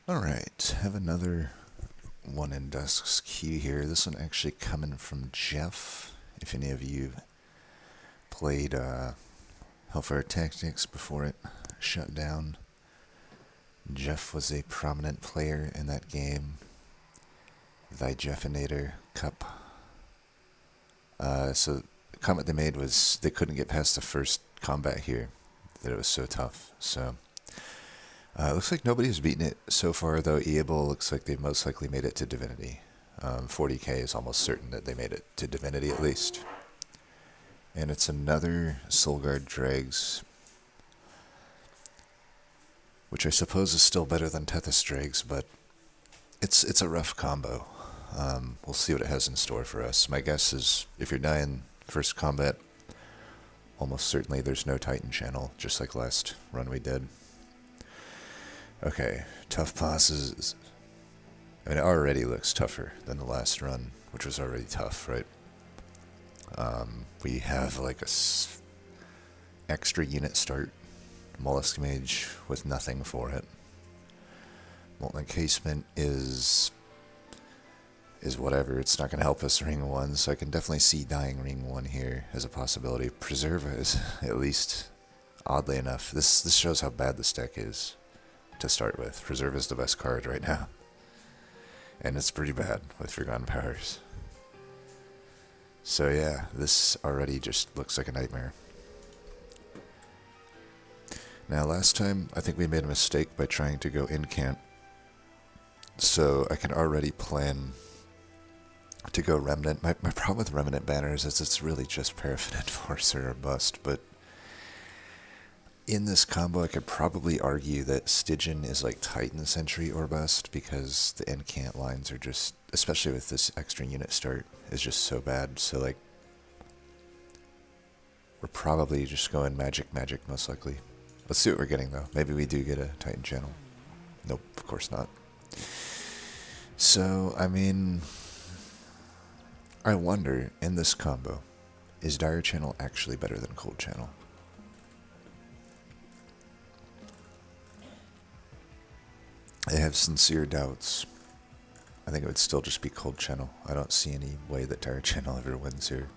Alright, have another one in Dusk's queue here. This one actually coming from Jeff. If any of you played Hellfire Tactics before it shut down, Jeff was a prominent player in that game. The Jeffinator Cup. So the comment they made was they couldn't get past the first combat here, that it was so tough. So it looks like nobody's beaten it so far, though. Eable looks like they most likely made it to Divinity. 40k is almost certain that they made it to Divinity at least. And it's another Solgard Dregs, which I suppose is still better than Tethys Dregs, but it's a rough combo. We'll see what it has in store for us. My guess is if you're dying first combat, almost certainly there's no Titan channel, just like last run we did. Okay, tough bosses. I mean, it already looks tougher than the last run, which was already tough, right? We have like extra unit start, Mollusk Mage with nothing for it. Molten Encasement is whatever. It's not going to help us ring 1, so I can definitely see dying ring 1 here as a possibility. Preserva is, at least, oddly enough. This shows how bad this deck is to start with. Preserva is the best card right now. And it's pretty bad with Forgotten Powers. So yeah, this already just looks like a nightmare. Now last time, I think we made a mistake by trying to go incant. So I can already plan to go Remnant. My problem with Remnant banners is it's really just Paraffin Enforcer or bust, but in this combo I could probably argue that Stygian is like Titan Sentry or bust, because the incant lines are just, especially with this extra unit start, is just so bad. So like, we're probably just going magic most likely. Let's see what we're getting though. Maybe we do get a Titan channel. Nope, of course not. So, I mean, I wonder, in this combo, is Dire Channel actually better than Cold Channel? I have sincere doubts. I think it would still just be Cold Channel. I don't see any way that Dire Channel ever wins here.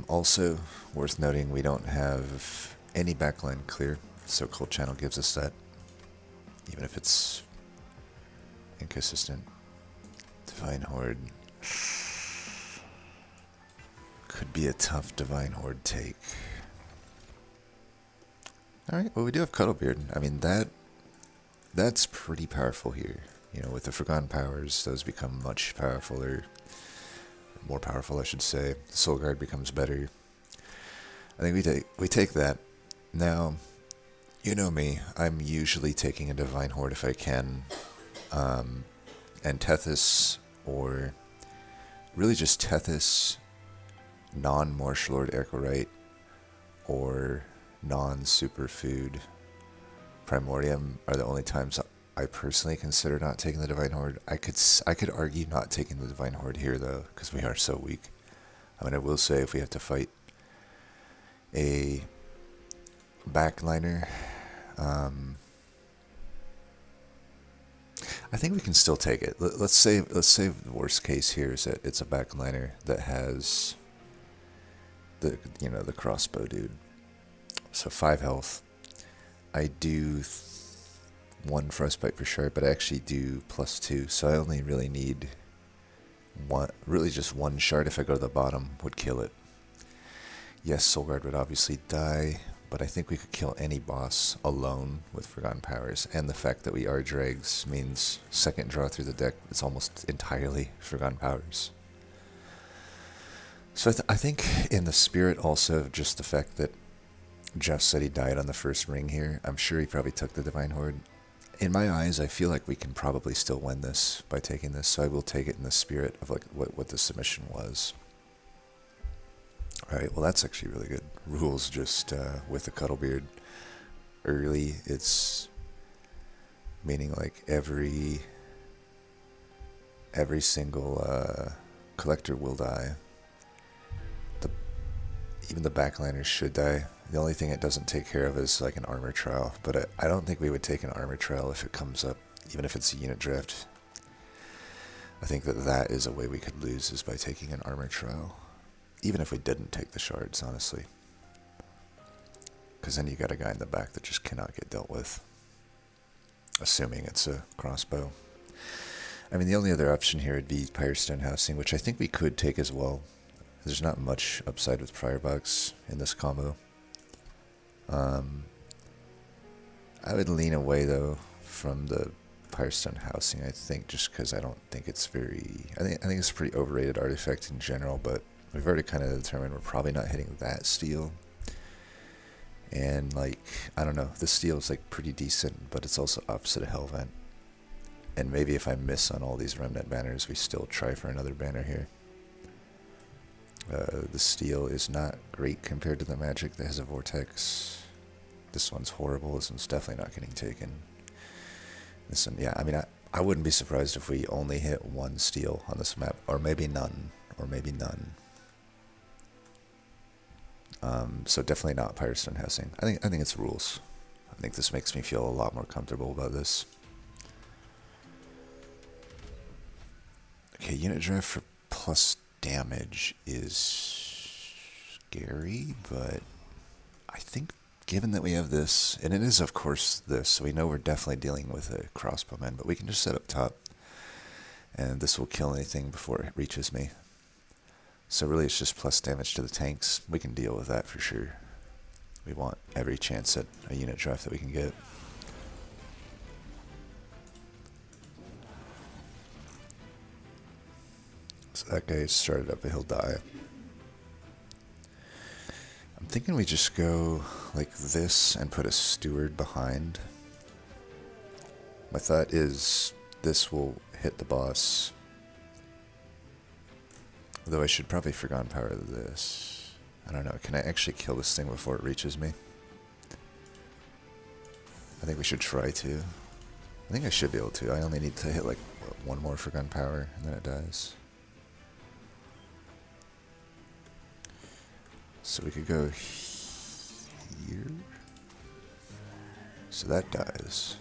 Also, worth noting, we don't have any backline clear, so Cold Channel gives us that, even if it's inconsistent. Divine Horde could be a tough Divine Horde take. Alright, well we do have Cuddlebeard. I mean, that's pretty powerful here. You know, with the Forgotten Powers, those become much powerfuler. More powerful, I should say. Solgard becomes better. I think we take that. Now, you know me, I'm usually taking a Divine Horde if I can. And Tethys, or really just Tethys, non-Martial Lord Echorite, or non-Superfood Primordium are the only times I personally consider not taking the Divine Horde. I could argue not taking the Divine Horde here though, because we are so weak. I mean, I will say if we have to fight a backliner, I think we can still take it. Let's say the worst case here is that it's a backliner that has the crossbow dude. So 5 health. I do 1 frostbite for sure, but I actually do +2, so I only really need just one shard. If I go to the bottom, would kill it. Yes, Solgard would obviously die, but I think we could kill any boss alone with Forgotten Powers, and the fact that we are Dregs means second draw through the deck, it's almost entirely Forgotten Powers. So I think in the spirit also of just the fact that Jeff said he died on the first ring here, I'm sure he probably took the Divine Horde. In my eyes, I feel like we can probably still win this by taking this, so I will take it in the spirit of like what the submission was. Alright, well that's actually really good. Rules just with the Cuddlebeard. Early, it's meaning like every single collector will die. Even the backliners should die, The only thing it doesn't take care of is like an armor trial, but I don't think we would take an armor trial if it comes up, even if it's a unit drift. I think that is a way we could lose, is by taking an armor trial. Even if we didn't take the shards, honestly. Because then you got a guy in the back that just cannot get dealt with. Assuming it's a crossbow. I mean, the only other option here would be Firestone Housing, which I think we could take as well. There's not much upside with Firebox in this combo. I would lean away, though, from the Firestone Housing, I think, just because I don't think it's very... I think it's a pretty overrated artifact in general, but we've already kind of determined we're probably not hitting that steel. And, like, I don't know, this steel is, like, pretty decent, but it's also opposite of Hellvent. And maybe if I miss on all these Remnant banners, we still try for another banner here. The steel is not great compared to the magic that has a vortex. This one's horrible. This one's definitely not getting taken. This one, yeah, I mean, I wouldn't be surprised if we only hit one steel on this map, or maybe none, or maybe none. So definitely not Firestone Housing. I think it's rules. I think this makes me feel a lot more comfortable about this. Okay, unit drift for plus damage is scary, but I think given that we have this, and it is of course this, so we know we're definitely dealing with a crossbowman, but we can just set up top, and this will kill anything before it reaches me. So really it's just plus damage to the tanks. We can deal with that for sure. We want every chance at a unit drift that we can get. So that guy started up, but he'll die. I'm thinking we just go like this and put a steward behind. My thought is this will hit the boss. Though I should probably Forgotten Power this. I don't know, can I actually kill this thing before it reaches me? I think we should try to. I think I should be able to. I only need to hit like one more Forgotten Power and then it dies. So we could go here. So that dies.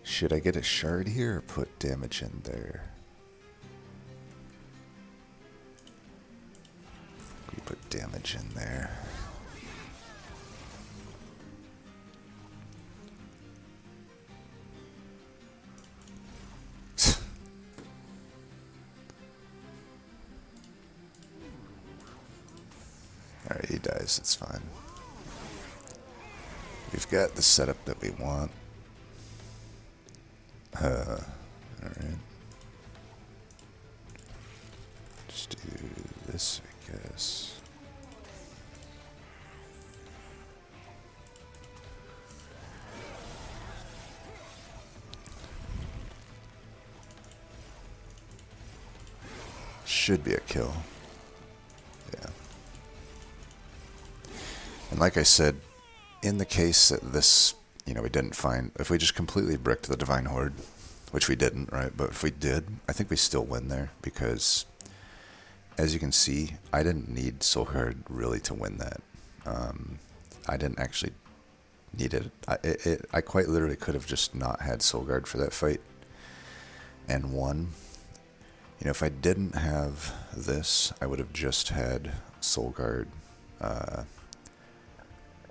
Should I get a shard here or put damage in there? We put damage in there. Alright, he dies, it's fine. We've got the setup that we want. Alright. Just do this, I guess. Should be a kill. Yeah. And like I said, in the case that this, we didn't find, if we just completely bricked the Divine Horde, which we didn't, right? But if we did, I think we still win there, because as you can see, I didn't need Solgard really to win that. I didn't actually need it. I quite literally could have just not had Solgard for that fight and won. If I didn't have this, I would have just had Solgard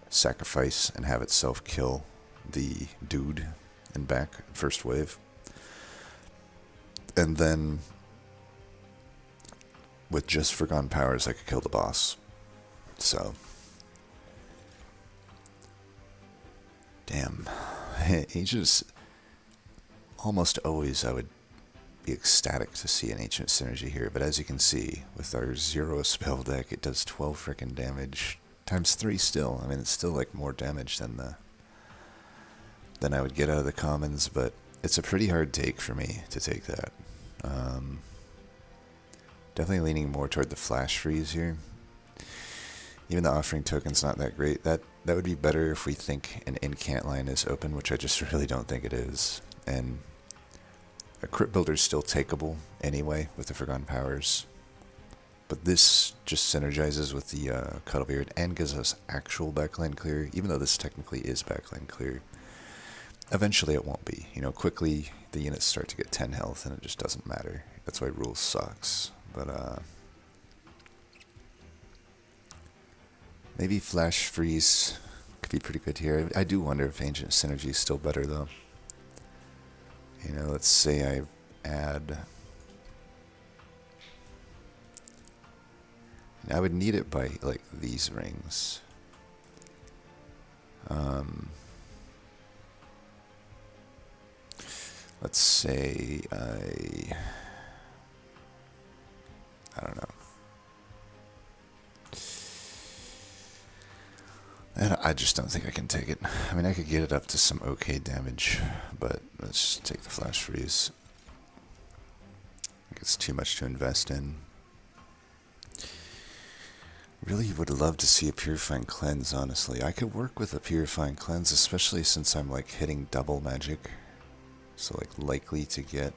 sacrifice and have it self-kill the dude in back, first wave. And then with just Forgotten Powers, I could kill the boss. So, damn. Ancients, almost always I would be ecstatic to see an Ancient Synergy here, but as you can see, with our 0 spell deck, it does 12 frickin' damage, times 3 still. I mean, it's still like more damage than I would get out of the commons, but it's a pretty hard take for me to take that. Definitely leaning more toward the flash freeze here. Even the offering token's not that great. That would be better if we think an incant line is open, which I just really don't think it is. And a crypt builder is still takeable anyway with the Forgotten Powers. But this just synergizes with the Cuddlebeard and gives us actual backline clear, even though this technically is backline clear. Eventually it won't be. You know, quickly the units start to get 10 health and it just doesn't matter. That's why Rule sucks. But maybe Flash Freeze could be pretty good here. I do wonder if Ancient Synergy is still better though. You know, let's say I add... I would need it by like these rings. Let's say I don't know. And I just don't think I can take it. I mean, I could get it up to some okay damage, but let's just take the Flash Freeze. I think it's too much to invest in. Really would love to see a Purifying Cleanse, honestly. I could work with a Purifying Cleanse, especially since I'm like hitting double magic. So like likely to get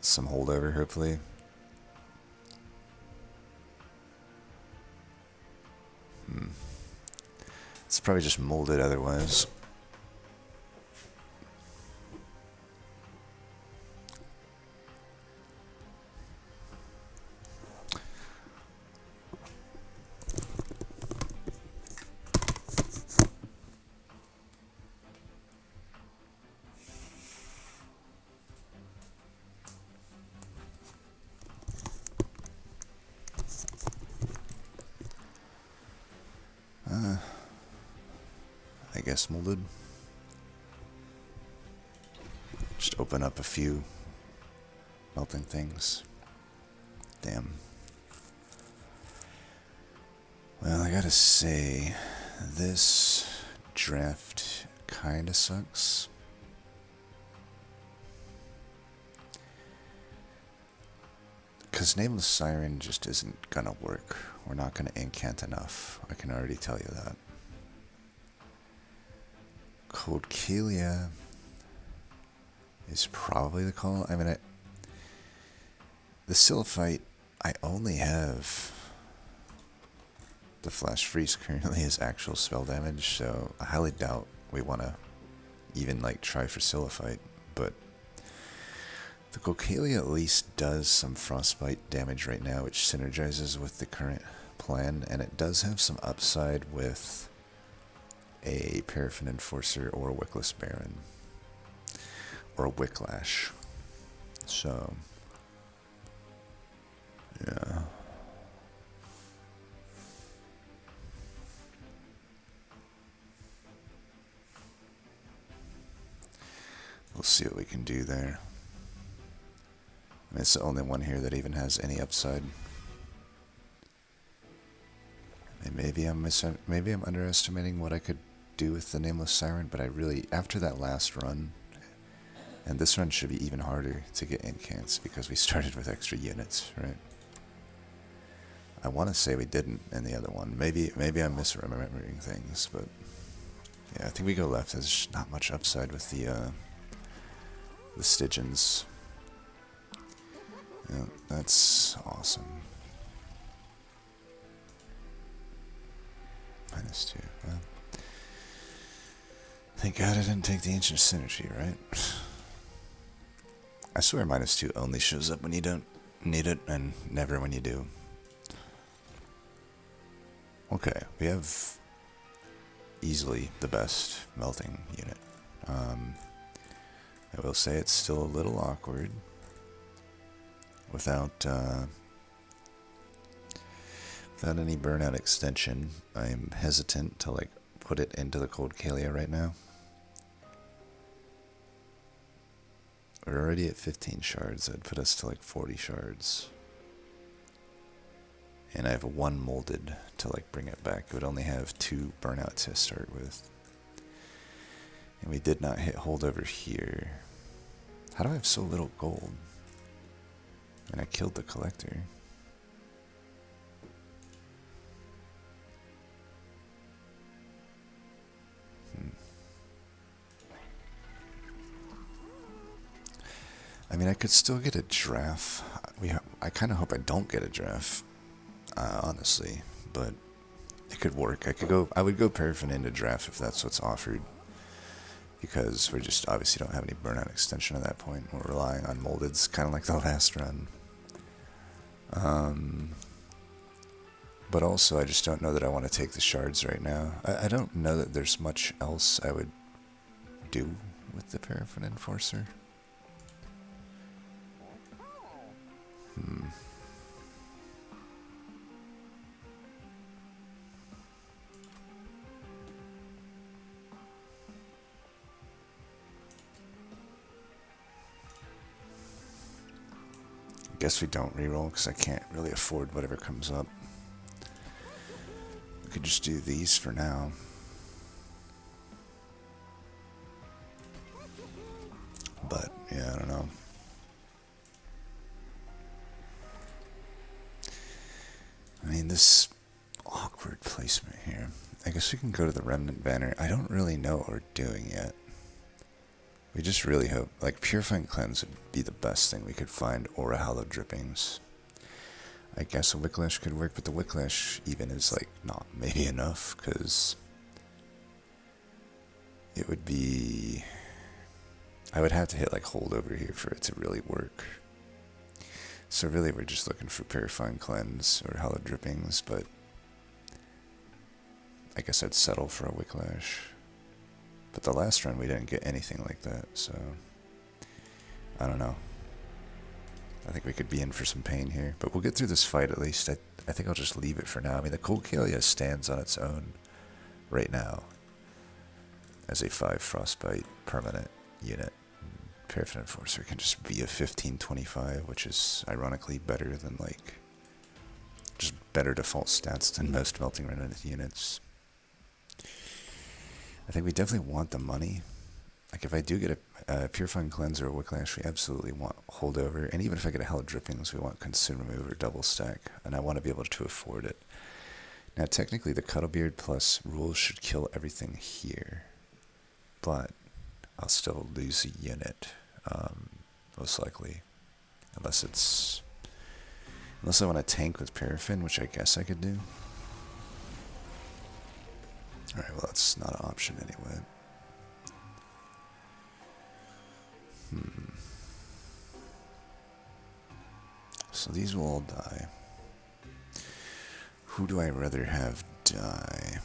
some holdover, hopefully. It's probably just molded otherwise. I guess molded. Just open up a few melting things. Damn. Well, I gotta say, this draft kinda sucks. Because Nameless Siren just isn't gonna work. We're not gonna incant enough. I can already tell you that. Cold Kelia is probably the call. I mean, the Silphite, I only have the Flash Freeze currently as actual spell damage, so I highly doubt we want to even like try for Silphite. But the Cocalia at least does some Frostbite damage right now, which synergizes with the current plan, and it does have some upside with a Paraffin Enforcer or a Wickless Baron. Or a Wicklash. So, yeah. We'll see what we can do there. I mean, it's the only one here that even has any upside. And maybe I'm underestimating what I could do with the Nameless Siren, but I really, after that last run, and this run should be even harder to get incants because we started with extra units, right? I want to say we didn't in the other one. Maybe I'm misremembering things, but yeah, I think we go left. There's just not much upside with the Stygians. Yeah, that's awesome. -2. Well, thank God I didn't take the Ancient Synergy, right? I swear -2 only shows up when you don't need it and never when you do. Okay, we have easily the best melting unit. I will say it's still a little awkward without any burnout extension. I'm hesitant to like put it into the Cold Kalia right now. We're already at 15 shards. That'd put us to like 40 shards. And I have 1 molded to like bring it back. It would only have 2 burnout to start with. And we did not hit holdover here. How do I have so little gold? And I killed the collector. I mean, I could still get a draft. I kind of hope I don't get a draft, honestly, but it could work. I would go Paraffin into draft if that's what's offered, because we just obviously don't have any burnout extension at that point. We're relying on moldeds, kind of like the last run. But also, I just don't know that I want to take the shards right now. I don't know that there's much else I would do with the Paraffin Enforcer. Guess we don't reroll because I can't really afford whatever comes up. We could just do these for now. But yeah, I don't know. I mean, this awkward placement here. I guess we can go to the Remnant banner. I don't really know what we're doing yet. We just really hope, like, Purifying Cleanse would be the best thing we could find, or a Hallowed Drippings. I guess a Wicklash could work, but the Wicklash even is, like, not maybe enough, because it would be... I would have to hit, like, holdover here for it to really work. So really we're just looking for Purifying Cleanse or Hallowed Drippings, but I guess I'd settle for a Wicklash. But the last run we didn't get anything like that, so I don't know. I think we could be in for some pain here, but we'll get through this fight at least. I think I'll just leave it for now. I mean, the Cold Kalia stands on its own right now as a 5 Frostbite permanent unit. Paraffin Enforcer can just be a 15-25, which is ironically better than, like, just better default stats than most Melting Remnant units. I think we definitely want the money. Like, if I do get a Purifying Cleanse or a Wicklash, we absolutely want holdover. And even if I get a Hallowed Drippings, we want Consume Remove or Double Stack. And I want to be able to afford it. Now, technically, the Cuddlebeard plus rules should kill everything here. But I'll still lose a unit, most likely. Unless I want to tank with Paraffin, which I guess I could do. Alright, well, that's not an option anyway. So these will all die. Who do I rather have die?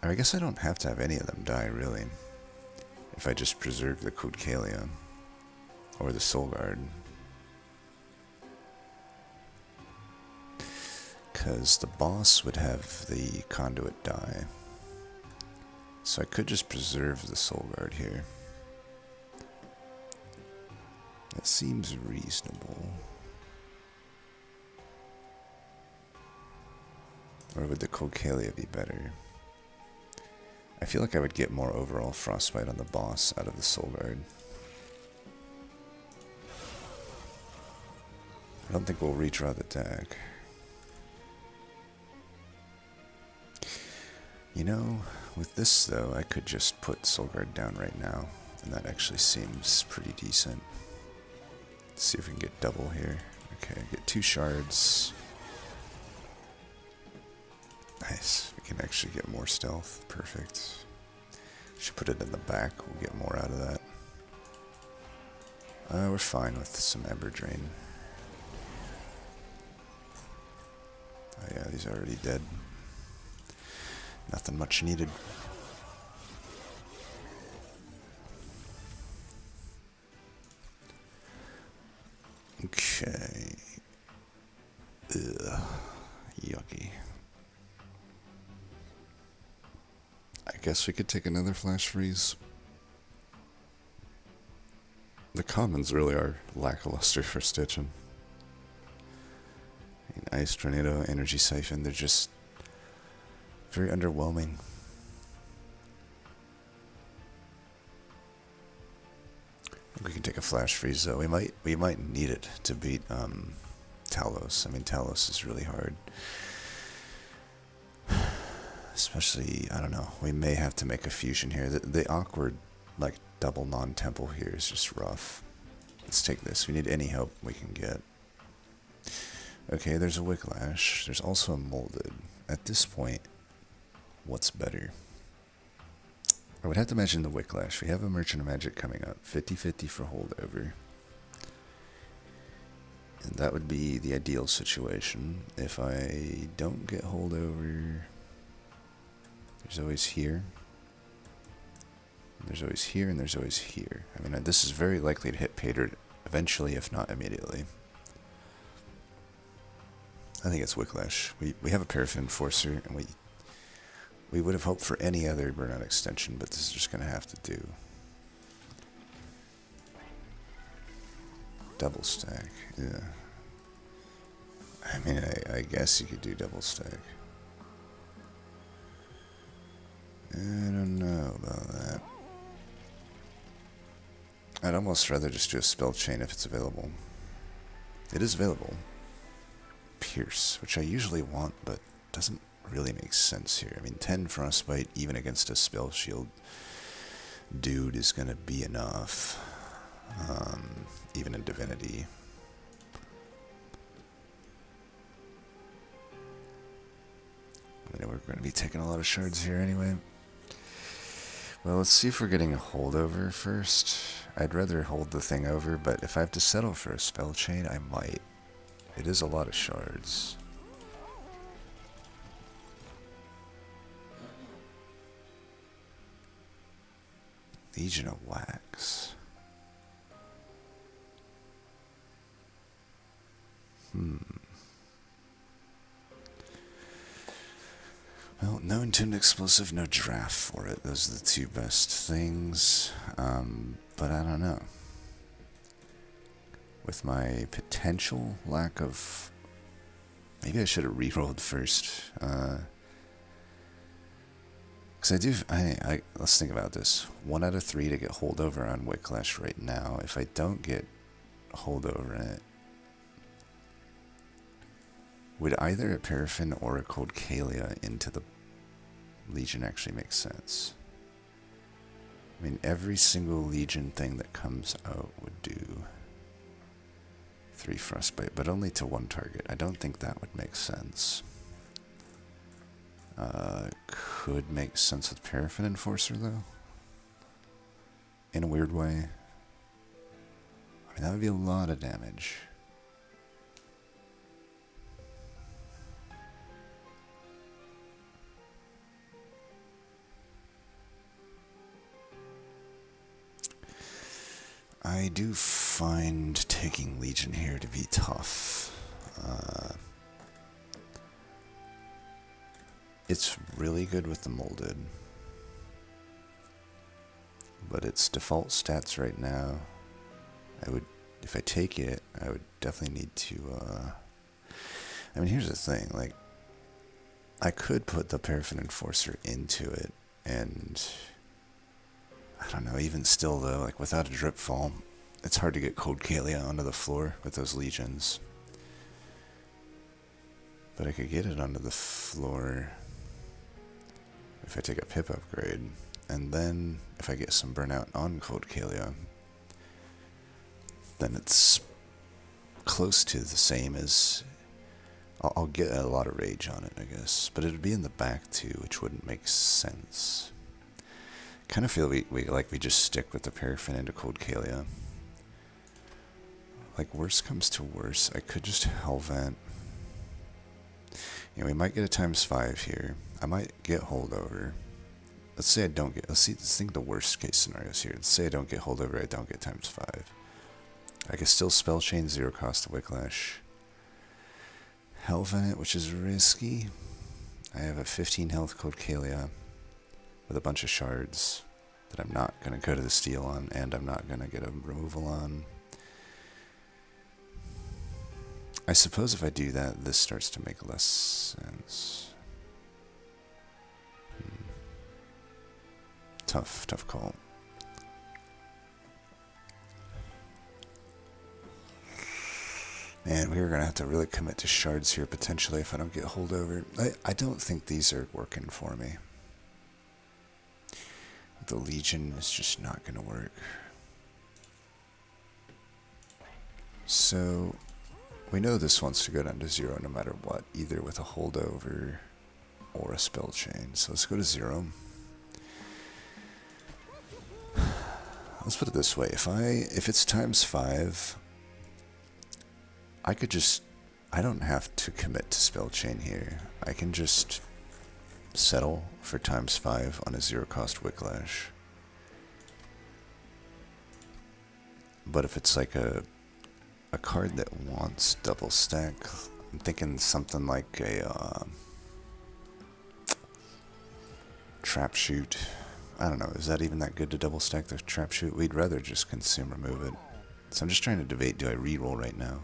Or I guess I don't have to have any of them die, really. If I just preserve the Cold Kalia. Or the Solgard. Because the boss would have the Conduit die. So I could just preserve the Solgard here. That seems reasonable. Or would the Cold Kalia be better? I feel like I would get more overall Frostbite on the boss out of the Solgard. I don't think we'll redraw the deck. You know, with this though, I could just put Solgard down right now, and that actually seems pretty decent. Let's see if we can get double here. Okay, get 2 shards. Nice, we can actually get more stealth. Perfect. Should put it in the back, we'll get more out of that. We're fine with some Ember Drain. Oh yeah, these are already dead. Nothing much needed. Okay. Ugh. Yucky. I guess we could take another Flash Freeze. The commons really are lackluster for stitching. Ice Tornado, Energy Siphon, they're just very underwhelming. We can take a Flash Freeze though. We might need it to beat Talos. I mean, Talos is really hard. Especially, I don't know, we may have to make a fusion here. The awkward, like, double non-temple here is just rough. Let's take this. We need any help we can get. Okay, there's a Whiplash. There's also a Molded. At this point, what's better? I would have to mention the Whiplash. We have a Merchant of Magic coming up. 50-50 for holdover. And that would be the ideal situation. If I don't get holdover, there's always here. There's always here, and there's always here. I mean, this is very likely to hit Pater eventually, if not immediately. I think it's Whiplash. We have a Paraffin Enforcer, and we would have hoped for any other burnout extension, but this is just going to have to do. Double stack, yeah. I mean, I guess you could do double stack. I don't know about that. I'd almost rather just do a spell chain if it's available. It is available. Pierce, which I usually want, but doesn't really make sense here. I mean, 10 Frostbite, even against a spell shield dude, is going to be enough. Even in Divinity. I mean, we're going to be taking a lot of shards here anyway. Well, let's see if we're getting a holdover first. I'd rather hold the thing over, but if I have to settle for a spell chain, I might. It is a lot of shards. Legion of Wax. Well, no Entombed Explosive, no Draft for it. Those are the two best things. But I don't know. With my potential lack of... Maybe I should have rerolled first. Because I do... let's think about this. 1 out of 3 to get holdover on Whiplash right now. If I don't get holdover in it, would either a Paraffin or a Cold Kalia into the Legion actually make sense? I mean, every single Legion thing that comes out would do 3 Frostbite, but only to 1 target. I don't think that would make sense. Could make sense with Paraffin Enforcer, though. In a weird way. I mean, that would be a lot of damage. I do find taking Legion here to be tough. It's really good with the Molded, but its default stats right now, if I take it, I would definitely need to, I mean, here's the thing, like, I could put the Paraffin Enforcer into it, and I don't know, even still though, like without a drip fall, it's hard to get Cold Kalia onto the floor with those Legions. But I could get it onto the floor if I take a pip upgrade, and then if I get some burnout on Cold Kalia, then it's close to the same as... I'll get a lot of rage on it, I guess, but it would be in the back too, which wouldn't make sense. Kind of feel we just stick with the Paraffin into Cold Kalia. Like, worst comes to worst, I could just Hellvent. You know, we might get a ×5 here. I might get holdover. Let's say I don't get... Let's think the worst case scenarios here. Let's say I don't get holdover, I don't get ×5. I can still spell chain 0 cost to Whiplash. Hellvent, which is risky. I have a 15 health Cold Kalia with a bunch of shards that I'm not going to go to the steal on, and I'm not going to get a removal on. I suppose if I do that, this starts to make less sense. Tough call. Man, we're going to have to really commit to shards here, potentially, if I don't get holdover. I don't think these are working for me. The Legion is just not going to work. So, We know this wants to go down to 0 no matter what, either with a holdover or a spell chain. So let's go to 0. Let's put it this way, if it's times 5, I don't have to commit to spell chain here. I can just settle for times 5 on a 0 cost Wicklash. But if it's like a card that wants double stack, I'm thinking something like a trap shoot. I don't know, is that even that good to double stack the trap shoot? We'd rather just consume remove it. So I'm just trying to debate, do I reroll right now?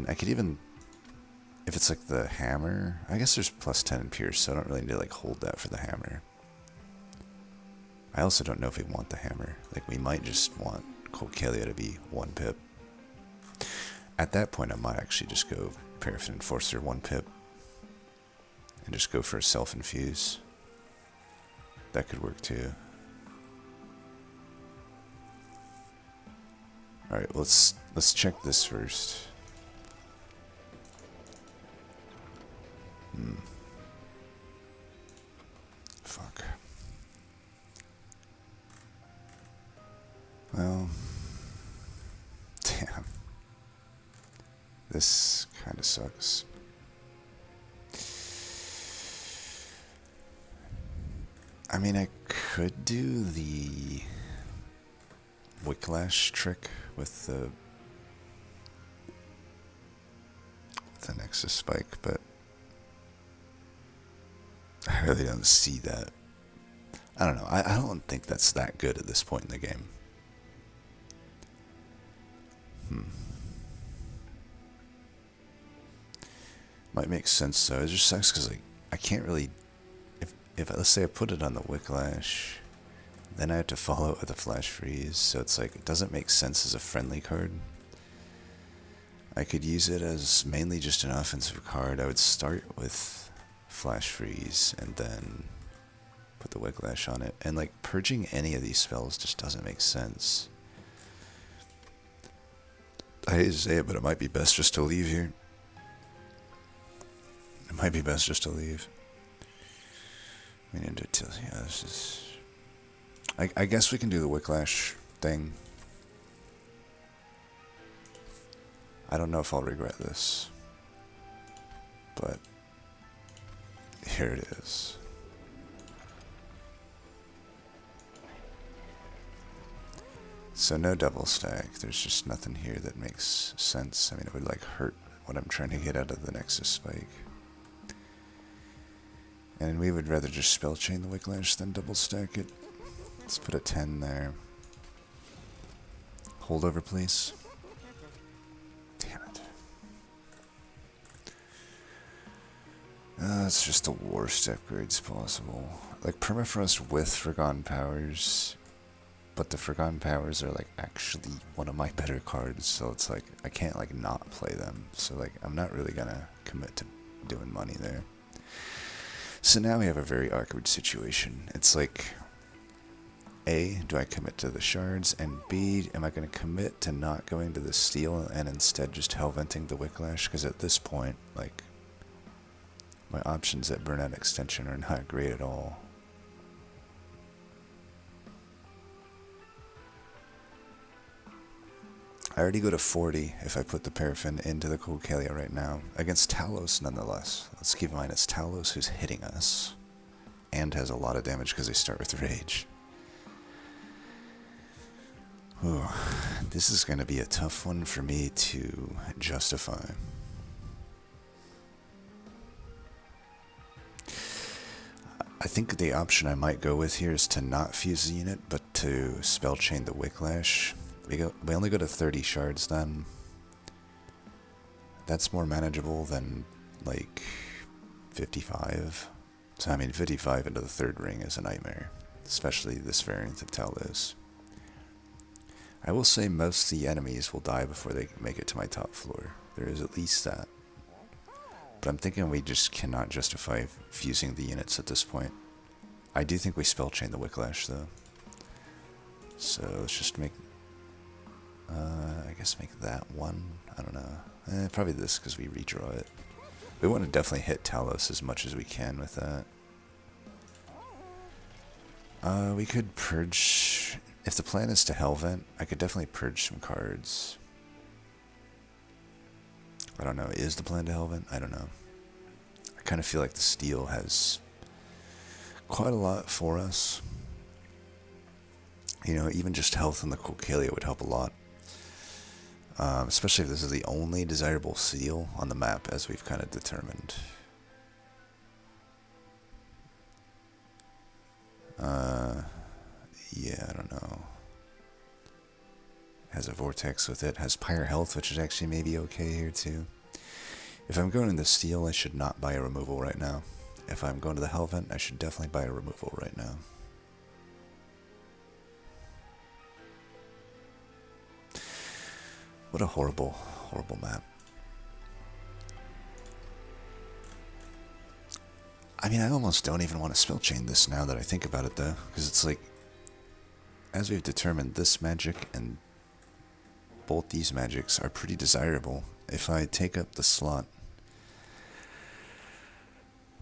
I could even, if it's like the hammer, I guess there's plus 10 in Pierce, so I don't really need to like hold that for the hammer. I also don't know if we want the hammer. Like, we might just want Colcalia to be 1 pip. At that point, I might actually just go Paraffin Enforcer 1 pip and just go for a self-infuse. That could work too. Alright, let's check this first. Fuck. Well, damn. This kind of sucks. I mean, I could do the Wicklash trick with the Nexus Spike, but I really don't see that. I don't know. I don't think that's that good at this point in the game. Might make sense though. It just sucks because I can't really. If let's say I put it on the Wicklash, then I have to follow it with a Flash Freeze. So it's like it doesn't make sense as a friendly card. I could use it as mainly just an offensive card. I would start with Flash Freeze and then put the Wicklash on it. And like purging any of these spells just doesn't make sense. I hate to say it, but it might be best just to leave here. It might be best just to leave. We need to yeah, this is... I guess we can do the Wicklash thing. I don't know if I'll regret this. But here it is. So no double stack. There's just nothing here that makes sense. I mean, it would like hurt what I'm trying to get out of the Nexus Spike. And we would rather just spell chain the Wicklash than double stack it. Let's put a 10 there. Holdover, please. Damn it. It's just the worst upgrades possible. Like Permafrost with Forgotten Powers, but the Forgotten Powers are like actually one of my better cards, so it's like I can't like not play them. So like I'm not really gonna commit to doing money there. So now we have a very awkward situation. It's like, A, do I commit to the shards? And B, am I going to commit to not going to the steel and instead just hellventing the Wicklash? Because at this point, like, my options at Burnout Extension are not great at all. I already go to 40 if I put the Paraffin into the Colcalia right now. Against Talos, nonetheless. Let's keep in mind it's Talos who's hitting us. And has a lot of damage because they start with Rage. Ooh, this is going to be a tough one for me to justify. I think the option I might go with here is to not fuse the unit, but to spell chain the Wicklash. We only go to 30 shards then. That's more manageable than like 55. So I mean 55 into the third ring is a nightmare, especially this variant of Talos. I will say most of the enemies will die before they make it to my top floor. There is at least that. But I'm thinking we just cannot justify fusing the units at this point. I do think we spell chain the Wicklash though. So let's just make, I guess make that one. I don't know. Probably this because we redraw it. We want to definitely hit Talos as much as we can with that. We could purge. If the plan is to Hellvent, I could definitely purge some cards. I don't know. Is the plan to Hellvent? I don't know. I kind of feel like the steel has quite a lot for us. You know, even just health in the Cocalia would help a lot. Especially if this is the only desirable seal on the map, as we've kind of determined. Yeah, I don't know. Has a vortex with it. Has pyre health, which is actually maybe okay here too. If I'm going to the steel, I should not buy a removal right now. If I'm going to the Hellvent, I should definitely buy a removal right now. What a horrible, horrible map. I mean, I almost don't even want to spell chain this now that I think about it, though, because it's like, as we've determined, this magic and both these magics are pretty desirable. If I take up the slot,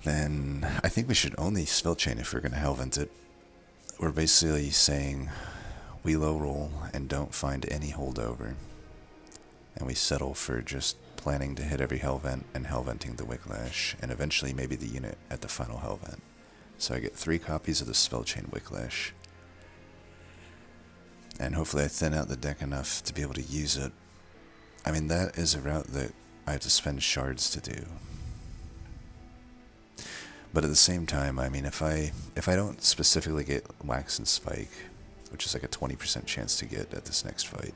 then I think we should only spell chain if we're going to Hellvent it. We're basically saying we low roll and don't find any holdover, and we settle for just planning to hit every Hellvent and Hellventing the Wicklash, and eventually maybe the unit at the final Hellvent. So I get 3 copies of the Spellchain Wicklash, and hopefully I thin out the deck enough to be able to use it. I mean, that is a route that I have to spend shards to do. But at the same time, I mean, if I don't specifically get Wax and Spike, which is like a 20% chance to get at this next fight,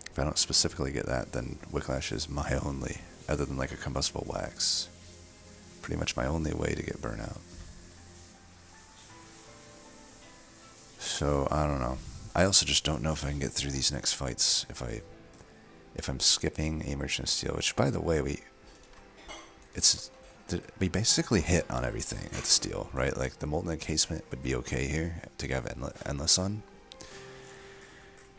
if I don't specifically get that, then Wicklash is my only, other than like a combustible wax, pretty much my only way to get burnout. So, I don't know. I also just don't know if I can get through these next fights if I'm skipping a Merchant Steel, which, by the way, we basically hit on everything at the Steel, right? Like, the Molten Encasement would be okay here to have Endless on.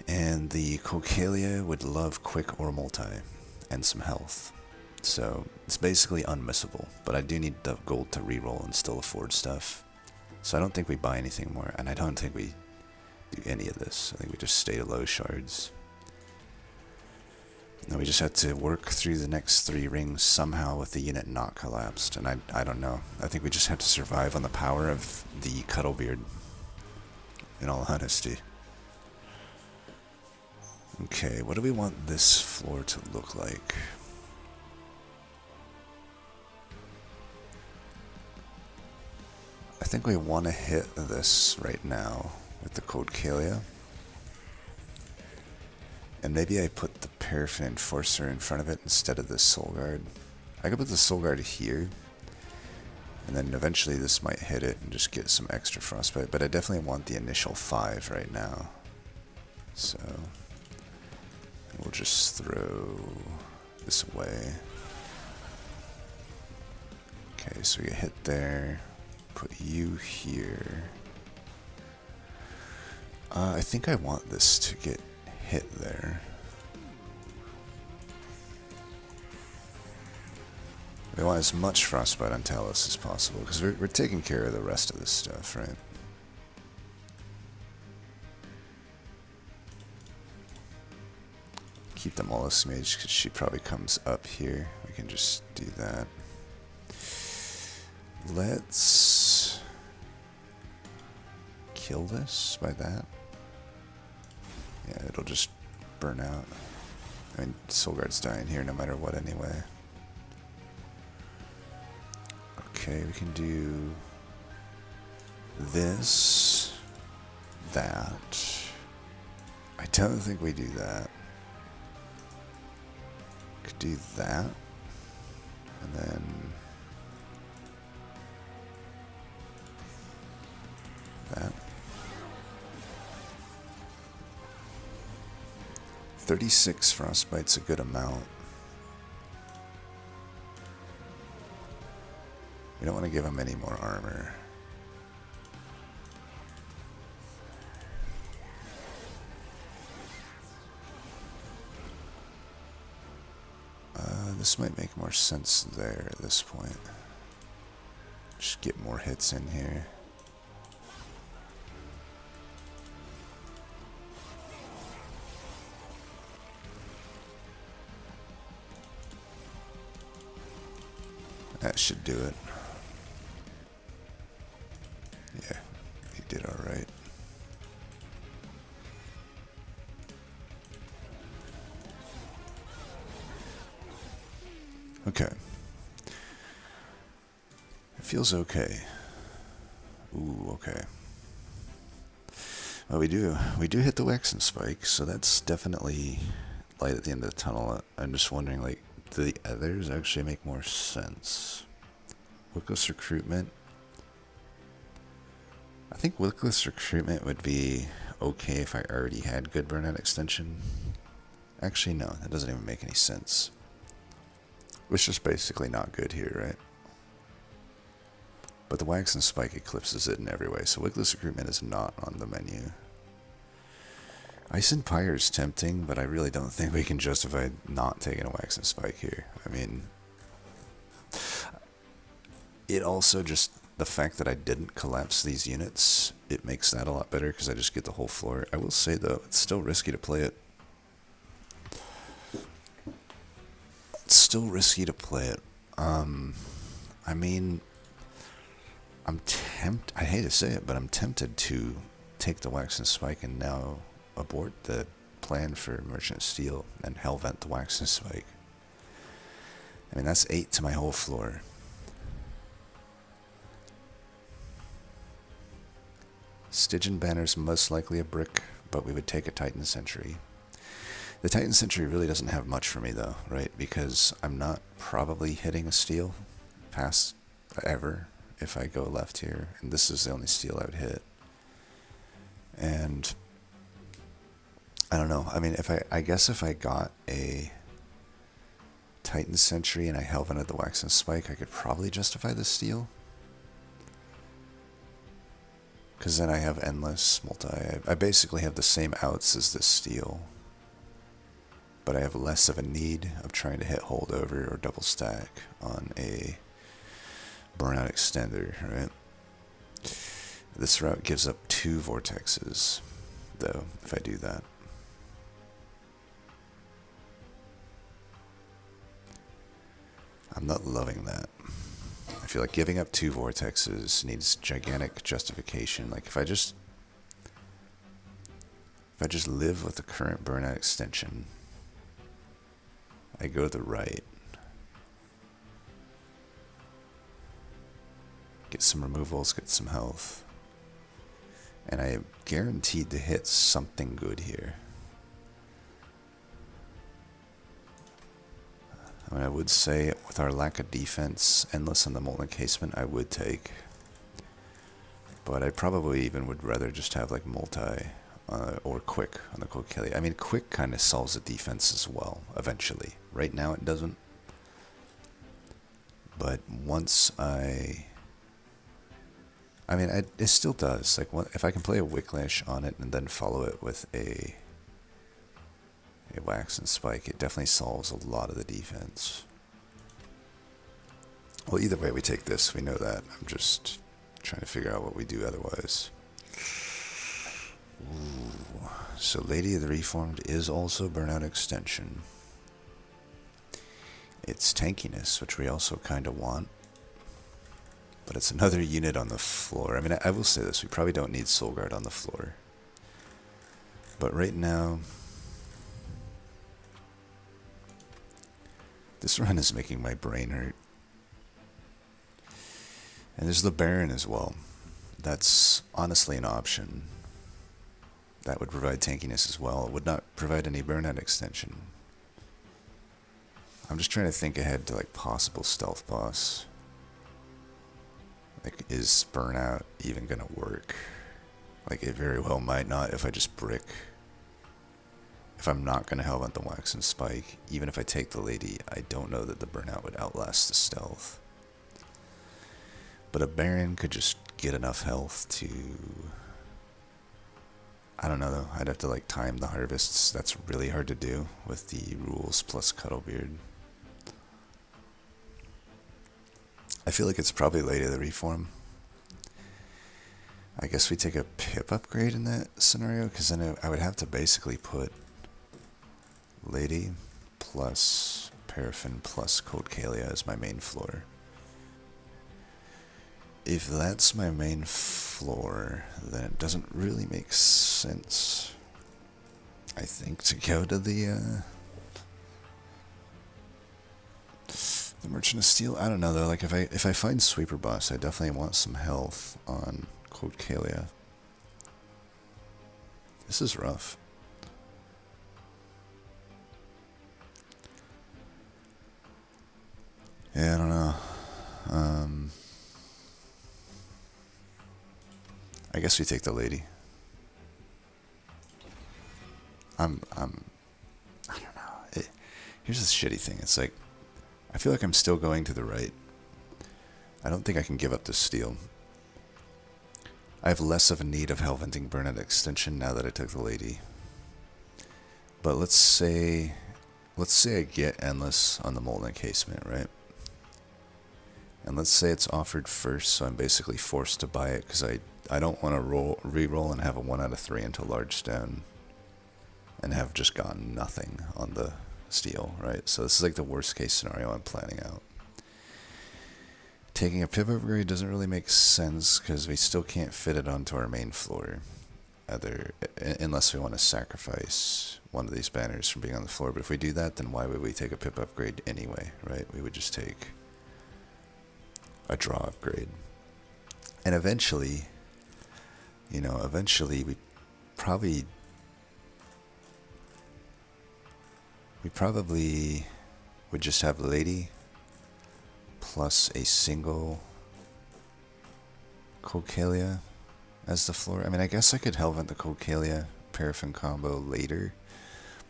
And the Cocalia would love quick or multi, and some health. So, it's basically unmissable, but I do need the gold to reroll and still afford stuff. So I don't think we buy anything more, and I don't think we do any of this. I think we just stay to low shards. And we just have to work through the next 3 rings somehow with the unit not collapsed, and I don't know. I think we just have to survive on the power of the Cuddlebeard, in all honesty. Okay, what do we want this floor to look like? I think we want to hit this right now with the Cocalia. And maybe I put the Paraffin Enforcer in front of it instead of the Solgard. I could put the Solgard here, and then eventually this might hit it and just get some extra frostbite, but I definitely want the initial 5 right now. So we'll just throw this away. Okay, so we get hit there. Put you here. I think I want this to get hit there. We want as much frostbite on Talos as possible, because we're taking care of the rest of this stuff, right? Keep the Mollusk Mage, because she probably comes up here. We can just do that. Let's kill this by that. Yeah, it'll just burn out. I mean, Solgard's dying here no matter what anyway. Okay, we can do this, that. I don't think we do that. Could do that, and then that. 36 frostbite's a good amount. We don't want to give him any more armor. This might make more sense there at this point. Just get more hits in here. That should do it. Yeah, he did alright. Okay. It feels okay. Ooh, okay. Well, we do hit the Waxen Spike, so that's definitely light at the end of the tunnel. I'm just wondering, like, do the others actually make more sense? Wickless Recruitment. I think Wickless Recruitment would be okay if I already had good Burnout Extension. Actually, no, that doesn't even make any sense. It's just basically not good here, right? But the Waxen Spike eclipses it in every way, so Wickless Recruitment is not on the menu. Ice and Pyre is tempting, but I really don't think we can justify not taking a Waxen Spike here. I mean, it also just, the fact that I didn't collapse these units, it makes that a lot better because I just get the whole floor. I will say though, it's still risky to play it. It's still risky to play it. I mean, I hate to say it, but I'm tempted to take the Waxen Spike and now abort the plan for Merchant Steel and Hellvent the Waxen Spike. I mean, that's 8 to my whole floor. Stygian Banner's most likely a brick, but we would take a Titan Sentry. The Titan Sentry really doesn't have much for me though, right? Because I'm not probably hitting a steel past ever if I go left here, and this is the only steel I would hit. And I don't know. I mean, I guess if I got a Titan Sentry and I Hellvented the Waxen Spike, I could probably justify the steel. Because then I have endless multi. I basically have the same outs as this steel, but I have less of a need of trying to hit holdover or double stack on a burnout extender, right? This route gives up 2 vortexes, though, if I do that. I'm not loving that. I feel like giving up 2 vortexes needs gigantic justification. Like if I just live with the current burnout extension, I go to the right, get some removals, get some health, and I am guaranteed to hit something good here. I mean, I would say with our lack of defense, Endless and the Molten Casement I would take. But I probably even would rather just have like multi or quick on the Kokili. I mean, quick kind of solves the defense as well, eventually. Right now it doesn't. But once it still does. Like, if I can play a Wicklash on it and then follow it with a Waxen Spike, it definitely solves a lot of the defense. Well, either way we take this, we know that. I'm just trying to figure out what we do otherwise. Ooh. So Lady of the Reformed is also Burnout Extension. It's tankiness, which we also kind of want. But it's another unit on the floor. I mean, I will say this, we probably don't need Solgard on the floor. But right now, this run is making my brain hurt. And there's the Baron as well. That's honestly an option. That would provide tankiness as well. It would not provide any burnout extension. I'm just trying to think ahead to like possible stealth boss. Like, is burnout even gonna work? Like, it very well might not if I just brick. If I'm not going to Hellvent the Waxen Spike, even if I take the Lady, I don't know that the burnout would outlast the stealth. But a Baron could just get enough health to... I don't know though, I'd have to like time the harvests. That's really hard to do with the rules plus Cuddlebeard. I feel like it's probably Lady of the Reform. I guess we take a pip upgrade in that scenario, because then I would have to basically put Lady plus Paraffin plus Cold Kalia as my main floor. If that's my main floor, then it doesn't really make sense, I think, to go to the Merchant of Steel. I don't know though. Like if I find Sweeper Boss, I definitely want some health on Cold Kalia. This is rough. Yeah, I don't know. I guess we take the Lady. I don't know. Here's the shitty thing. It's like, I feel like I'm still going to the right. I don't think I can give up this steal. I have less of a need of Hellventing Burnout Extension now that I took the Lady. But let's say I get Endless on the Molten Encasement, right? And let's say it's offered first, so I'm basically forced to buy it because I don't want to re-roll and have a 1 out of 3 into Large Stone and have just gotten nothing on the steel, right? So this is like the worst case scenario I'm planning out. Taking a pip upgrade doesn't really make sense because we still can't fit it onto our main floor, unless we want to sacrifice one of these banners from being on the floor. But if we do that, then why would we take a pip upgrade anyway, right? We would just take a draw upgrade. And eventually, we probably would just have Lady plus a single Cold Kalia as the floor. I mean, I guess I could Hellvent the Cold Kalia Paraffin combo later,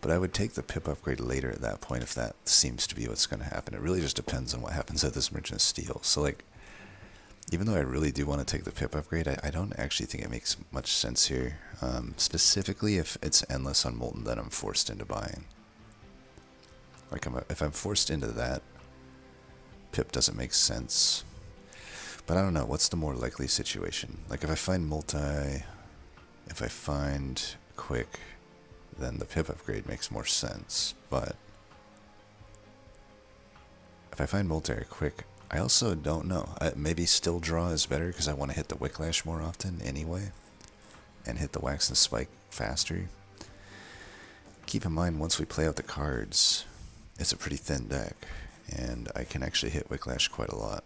but I would take the pip upgrade later at that point if that seems to be what's going to happen. It really just depends on what happens at this Merchant of Steel. So, like, even though I really do want to take the pip upgrade, I don't actually think it makes much sense here. Specifically, if it's Endless on Molten, then I'm forced into buying. Like, if I'm forced into that, pip doesn't make sense. But I don't know, what's the more likely situation? Like, if I find quick, then the pip upgrade makes more sense. But if I find multi or quick, I also don't know. Maybe still draw is better because I want to hit the Wicklash more often anyway, and hit the Wax and Spike faster. Keep in mind, once we play out the cards, it's a pretty thin deck, and I can actually hit Wicklash quite a lot.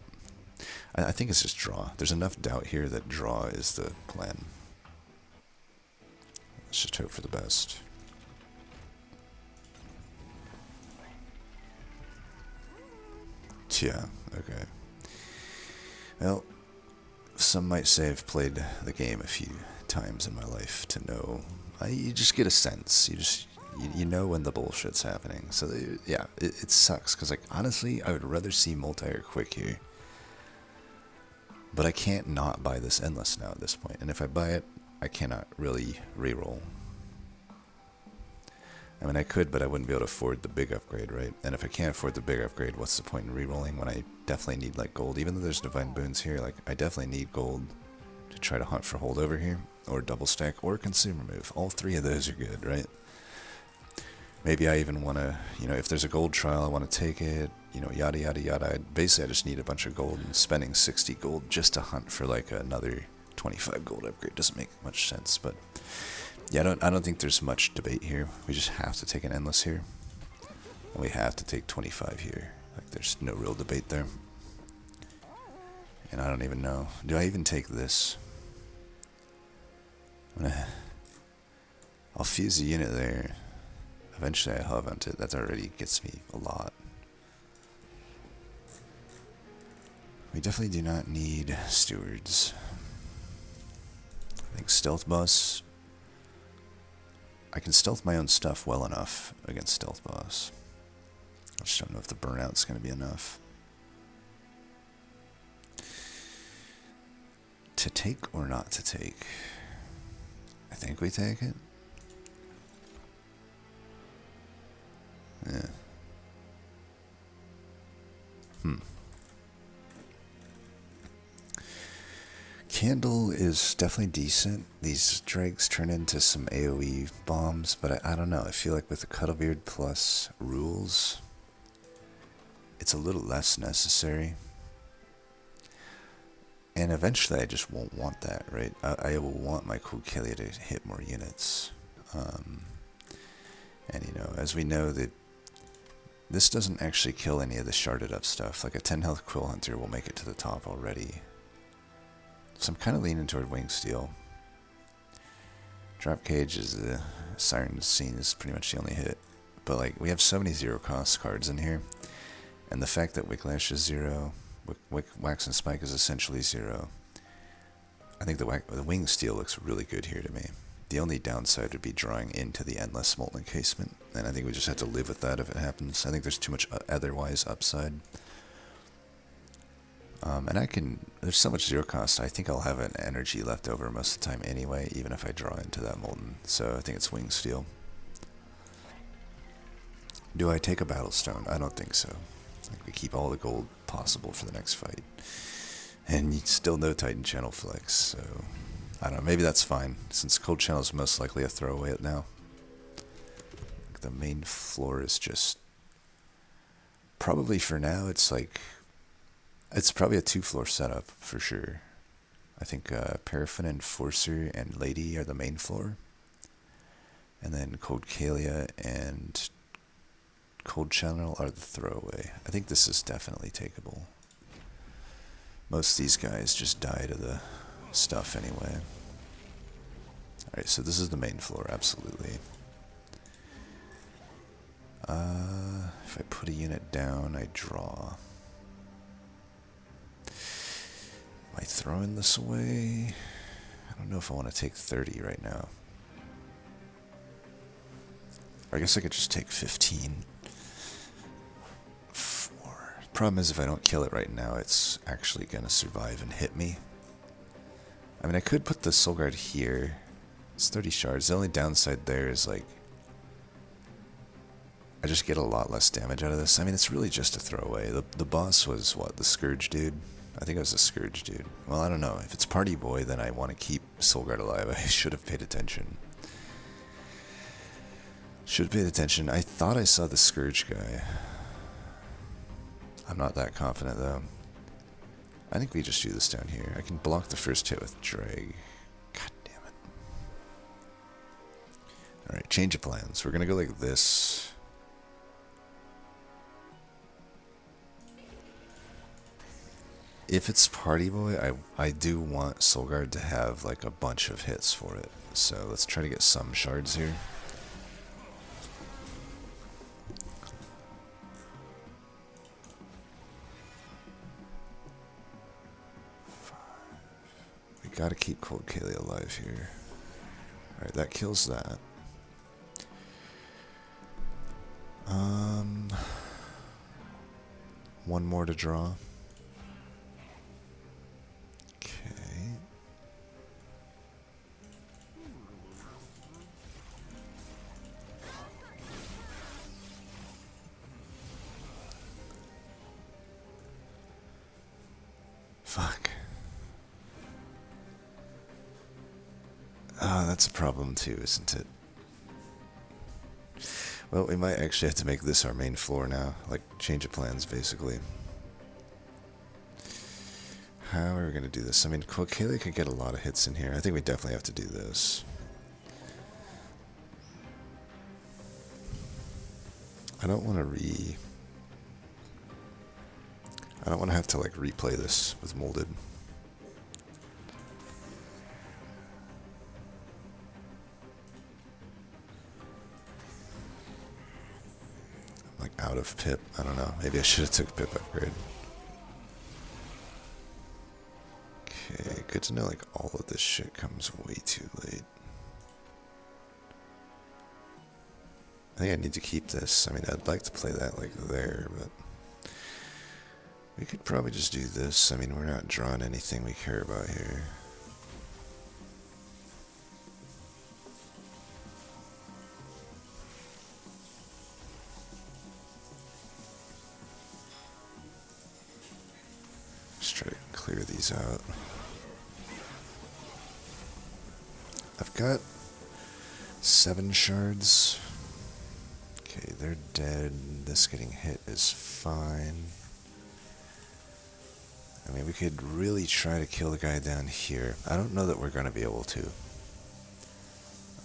I think it's just draw. There's enough doubt here that draw is the plan. Let's just hope for the best. Yeah, okay. Well, some might say I've played the game a few times in my life to know. You just get a sense. You know when the bullshit's happening. So yeah, it sucks because, like, honestly, I would rather see multi or quick here. But I can't not buy this Endless now at this point. And if I buy it, I cannot really reroll. I mean, I could, but I wouldn't be able to afford the big upgrade, right? And if I can't afford the big upgrade, what's the point in rerolling when I definitely need, like, gold? Even though there's Divine Boons here, like, I definitely need gold to try to hunt for holdover here, or double stack, or consumer move. All three of those are good, right? Maybe I even want to, if there's a gold trial, I want to take it, yada, yada, yada. Basically, I just need a bunch of gold, and spending 60 gold just to hunt for, like, another 25 gold upgrade doesn't make much sense, but yeah, I don't think there's much debate here. We just have to take an Endless here, and we have to take 25 here. Like, there's no real debate there. And I don't even know. Do I even take this? I'll fuse a unit there. Eventually I Hellvent it. That already gets me a lot. We definitely do not need stewards. I think Stealth Boss. I can stealth my own stuff well enough against Stealth Boss. I just don't know if the burnout's going to be enough. To take or not to take? I think we take it. Yeah. candle is definitely decent. These dregs turn into some AoE bombs, but I don't know. I feel like with the Cuddlebeard plus rules, it's a little less necessary. And eventually I just won't want that, right? I will want my Quokelia to hit more units. And you know, as we know, that this doesn't actually kill any of the sharded up stuff. Like a 10 health Quill Hunter will make it to the top already. So I'm kind of leaning toward Wing Steel. Drop Cage is the Siren Scene is pretty much the only hit. But like, we have so many zero cost cards in here. And the fact that Wicklash is 0, Wax and Spike is essentially 0. I think the Wing Steel looks really good here to me. The only downside would be drawing into the Endless Molten Encasement, and I think we just have to live with that if it happens. I think there's too much otherwise upside. And there's so much zero cost, I think I'll have an energy left over most of the time anyway, even if I draw into that Molten. So I think it's Wing Steel. Do I take a Battlestone? I don't think so. Like, we keep all the gold possible for the next fight. And still no Titan Channel Flex, so I don't know, maybe that's fine, since Cold Channel is most likely a throwaway at now. The main floor is just, probably for now, it's probably a 2-floor setup, for sure. I think Paraffin, Enforcer, and Lady are the main floor. And then Cold Kalia and Cold Channel are the throwaway. I think this is definitely takeable. Most of these guys just die to the stuff anyway. Alright, so this is the main floor, absolutely. If I put a unit down, I draw. Am I throwing this away? I don't know if I want to take 30 right now. Or I guess I could just take 15. 4. Problem is, if I don't kill it right now, it's actually going to survive and hit me. I mean, I could put the Solgard here. It's 30 shards. The only downside there is, like, I just get a lot less damage out of this. I mean, it's really just a throwaway. The boss was, what, the Scourge dude? I think it was the Scourge dude. Well, I don't know. If it's Party Boy, then I want to keep Solgard alive. I should have paid attention. Should have paid attention. I thought I saw the Scourge guy. I'm not that confident, though. I think we just do this down here. I can block the first hit with Dreg. God damn it. Alright, change of plans. We're gonna go like this. If it's Party Boy, I do want Solgard to have like a bunch of hits for it. So let's try to get some shards here. We gotta keep Cold Kalia alive here. Alright, that kills that. One more to draw. Okay. Fuck. Ah, that's a problem too, isn't it? Well, we might actually have to make this our main floor now. Like, change of plans, basically. How are we going to do this? I mean, Quokelia could get a lot of hits in here. I think we definitely have to do this. I don't want to I don't want to have to, like, replay this with Molded. Like, out of Pip. I don't know. Maybe I should have took Pip upgrade. Okay, good to know, like, all of this shit comes way too late. I think I need to keep this. I mean, I'd like to play that, like, there, but we could probably just do this. I mean, we're not drawing anything we care about here. Just try to clear these out. I've got 7 shards. Okay, they're dead. This getting hit is fine. I mean, we could really try to kill the guy down here. I don't know that we're going to be able to.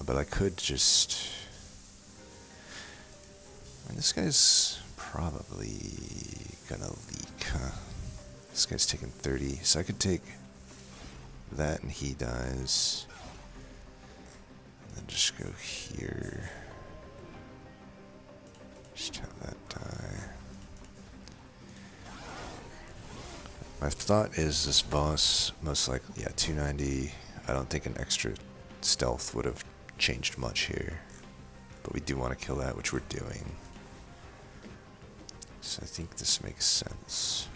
But I could just... I mean, this guy's probably gonna leak, huh? This guy's taking 30, so I could take that and he dies. And then just go here. Just have that die. My thought is this boss, most likely, yeah, 290. I don't think an extra stealth would have changed much here. But we do want to kill that, which we're doing. So I think this makes sense.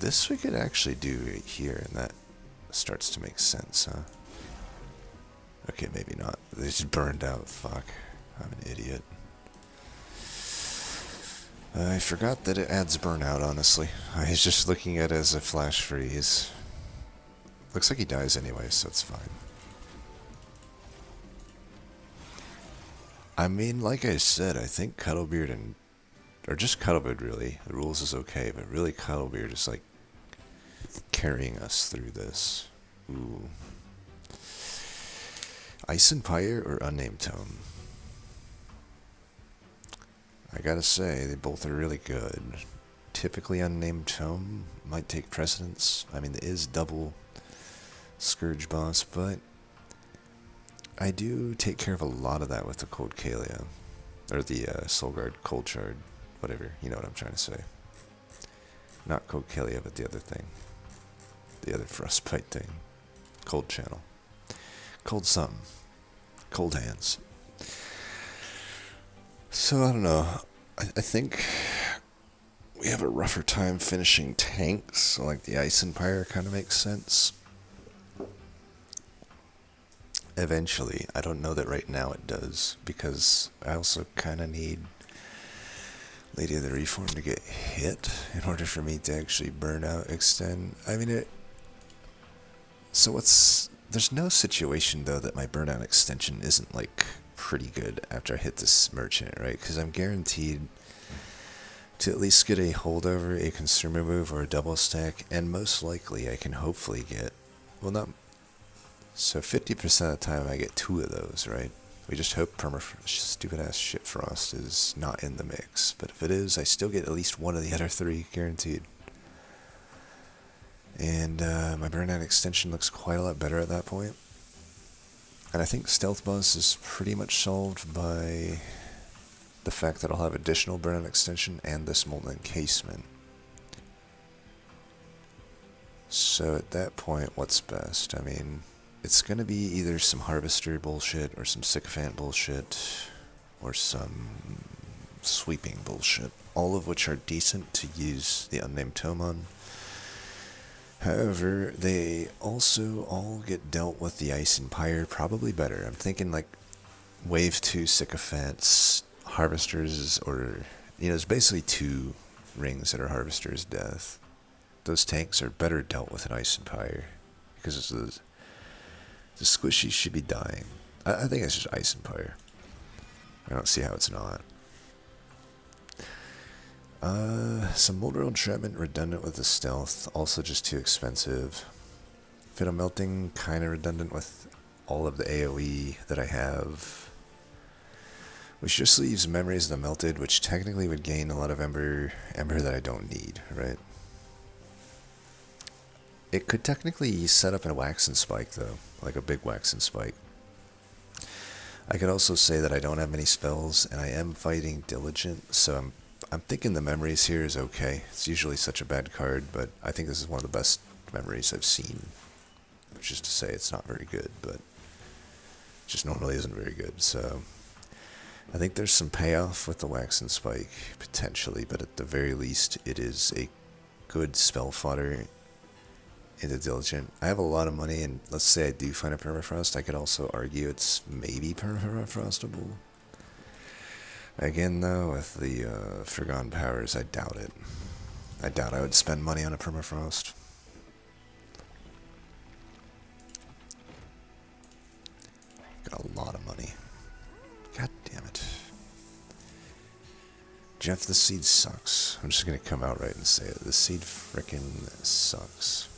This we could actually do right here, and that starts to make sense, huh? Okay, maybe not. They just burned out. Fuck. I'm an idiot. I forgot that it adds burnout, honestly. I was just looking at it as a flash freeze. Looks like he dies anyway, so it's fine. I mean, like I said, I think Cuddlebeard and... or just Cuddlebeard, really. The rules is okay, but really Cuddlebeard is, like, carrying us through this. Ooh. Ice and Pyre or Unnamed Tome? I gotta say, they both are really good. Typically Unnamed Tome might take precedence. I mean, there is double Scourge boss, but I do take care of a lot of that with the Cold Kalia. Or the Solgard Cold Shard. Whatever, you know what I'm trying to say. Not Cold Kalia, but the other thing. The other Frostbite thing. Cold Channel. Cold something. Cold hands. So, I don't know. I think we have a rougher time finishing tanks, so like the Ice Empire kind of makes sense. Eventually. I don't know that right now it does, because I also kind of need Lady of the Reform to get hit in order for me to actually burn out extend. I mean, so there's no situation, though, that my burnout extension isn't, like, pretty good after I hit this merchant, right? Because I'm guaranteed to at least get a holdover, a consumer move, or a double stack, and most likely I can hopefully get, well, not, so 50% of the time I get 2 of those, right? We just hope stupid-ass shit frost is not in the mix. But if it is, I still get at least 1 of the other 3 guaranteed. And my burnout extension looks quite a lot better at that point. And I think Stealth Boss is pretty much solved by the fact that I'll have additional burnout extension and this molten encasement. So at that point, what's best? I mean, it's going to be either some Harvester bullshit or some Sycophant bullshit or some sweeping bullshit, all of which are decent to use the Unnamed Tome on. However, they also all get dealt with the Ice and Pyre probably better. I'm thinking like Wave 2 Sycophants, Harvesters, or, you know, it's basically 2 rings that are Harvester's death. Those tanks are better dealt with in Ice and Pyre because it's the squishies should be dying. I think it's just Ice and Pyre. I don't see how it's not. Some Molder Entrapment redundant with the stealth, also just too expensive. Fiddle Melting, kind of redundant with all of the AoE that I have. Which just leaves Memories of the Melted, which technically would gain a lot of Ember that I don't need, right? It could technically set up a Waxen Spike, though, like a big Waxen Spike. I could also say that I don't have many spells, and I am fighting Diligent, so I'm thinking the Memories here is okay. It's usually such a bad card, but I think this is one of the best Memories I've seen. Which is to say it's not very good, but it just normally isn't very good, so I think there's some payoff with the Waxen Spike, potentially, but at the very least, it is a good spell fodder into Diligent. I have a lot of money, and let's say I do find a Permafrost, I could also argue it's maybe Permafrostable. Again, though, with the Forgone powers, I doubt it. I doubt I would spend money on a permafrost. Got a lot of money. God damn it. Jeff, the seed sucks. I'm just gonna come out right and say it. The seed frickin' sucks.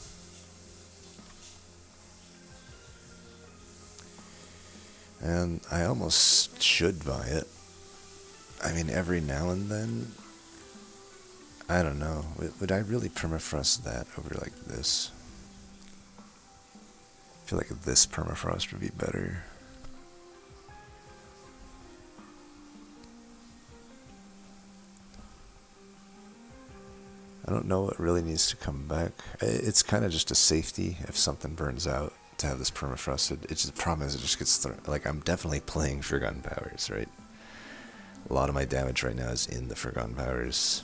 And I almost should buy it. I mean, every now and then, I don't know. Would I really permafrost that over like this? I feel like this permafrost would be better. I don't know what really needs to come back. It's kind of just a safety if something burns out to have this permafrosted. It's just, the problem is it just gets thrown. Like, I'm definitely playing Forgotten Powers, right? A lot of my damage right now is in the Forgotten Powers.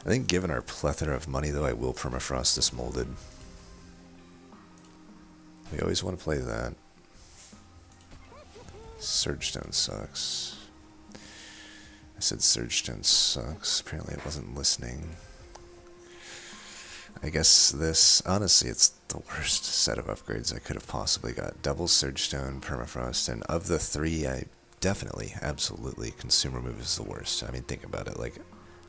I think given our plethora of money, though, I will permafrost this molded. We always want to play that. Surgestone sucks. I said Surgestone sucks. Apparently I wasn't listening. I guess this, honestly, it's the worst set of upgrades I could have possibly got. Double Surgestone, Permafrost, and of the three, I definitely, absolutely, Consumer Move is the worst. I mean, think about it. Like,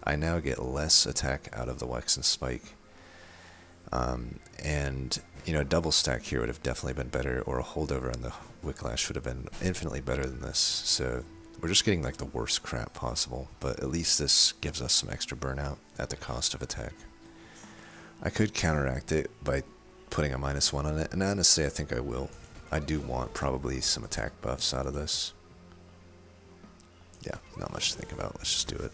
I now get less attack out of the Wax and Spike. And, you know, a double stack here would have definitely been better, or a holdover on the Wicklash would have been infinitely better than this. So, we're just getting, like, the worst crap possible. But at least this gives us some extra burnout at the cost of attack. I could counteract it by putting a -1 on it, and honestly I think I will. I do want probably some attack buffs out of this. Yeah, not much to think about, let's just do it.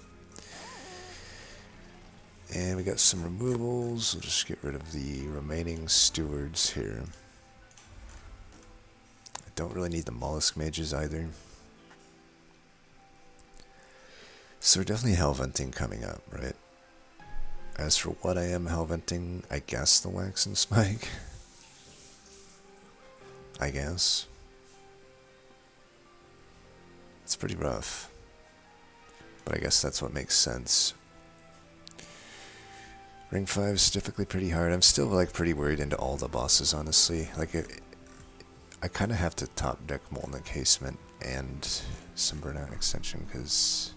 And we got some removals, we'll just get rid of the remaining stewards here. I don't really need the mollusk mages either. So we're definitely hellventing coming up, right? As for what I am hellventing, I guess the Wax and Spike. I guess. It's pretty rough. But I guess that's what makes sense. Ring 5 is typically pretty hard. I'm still like pretty worried into all the bosses, honestly. Like, I kind of have to top deck Molten Encasement and some Burnout Extension, because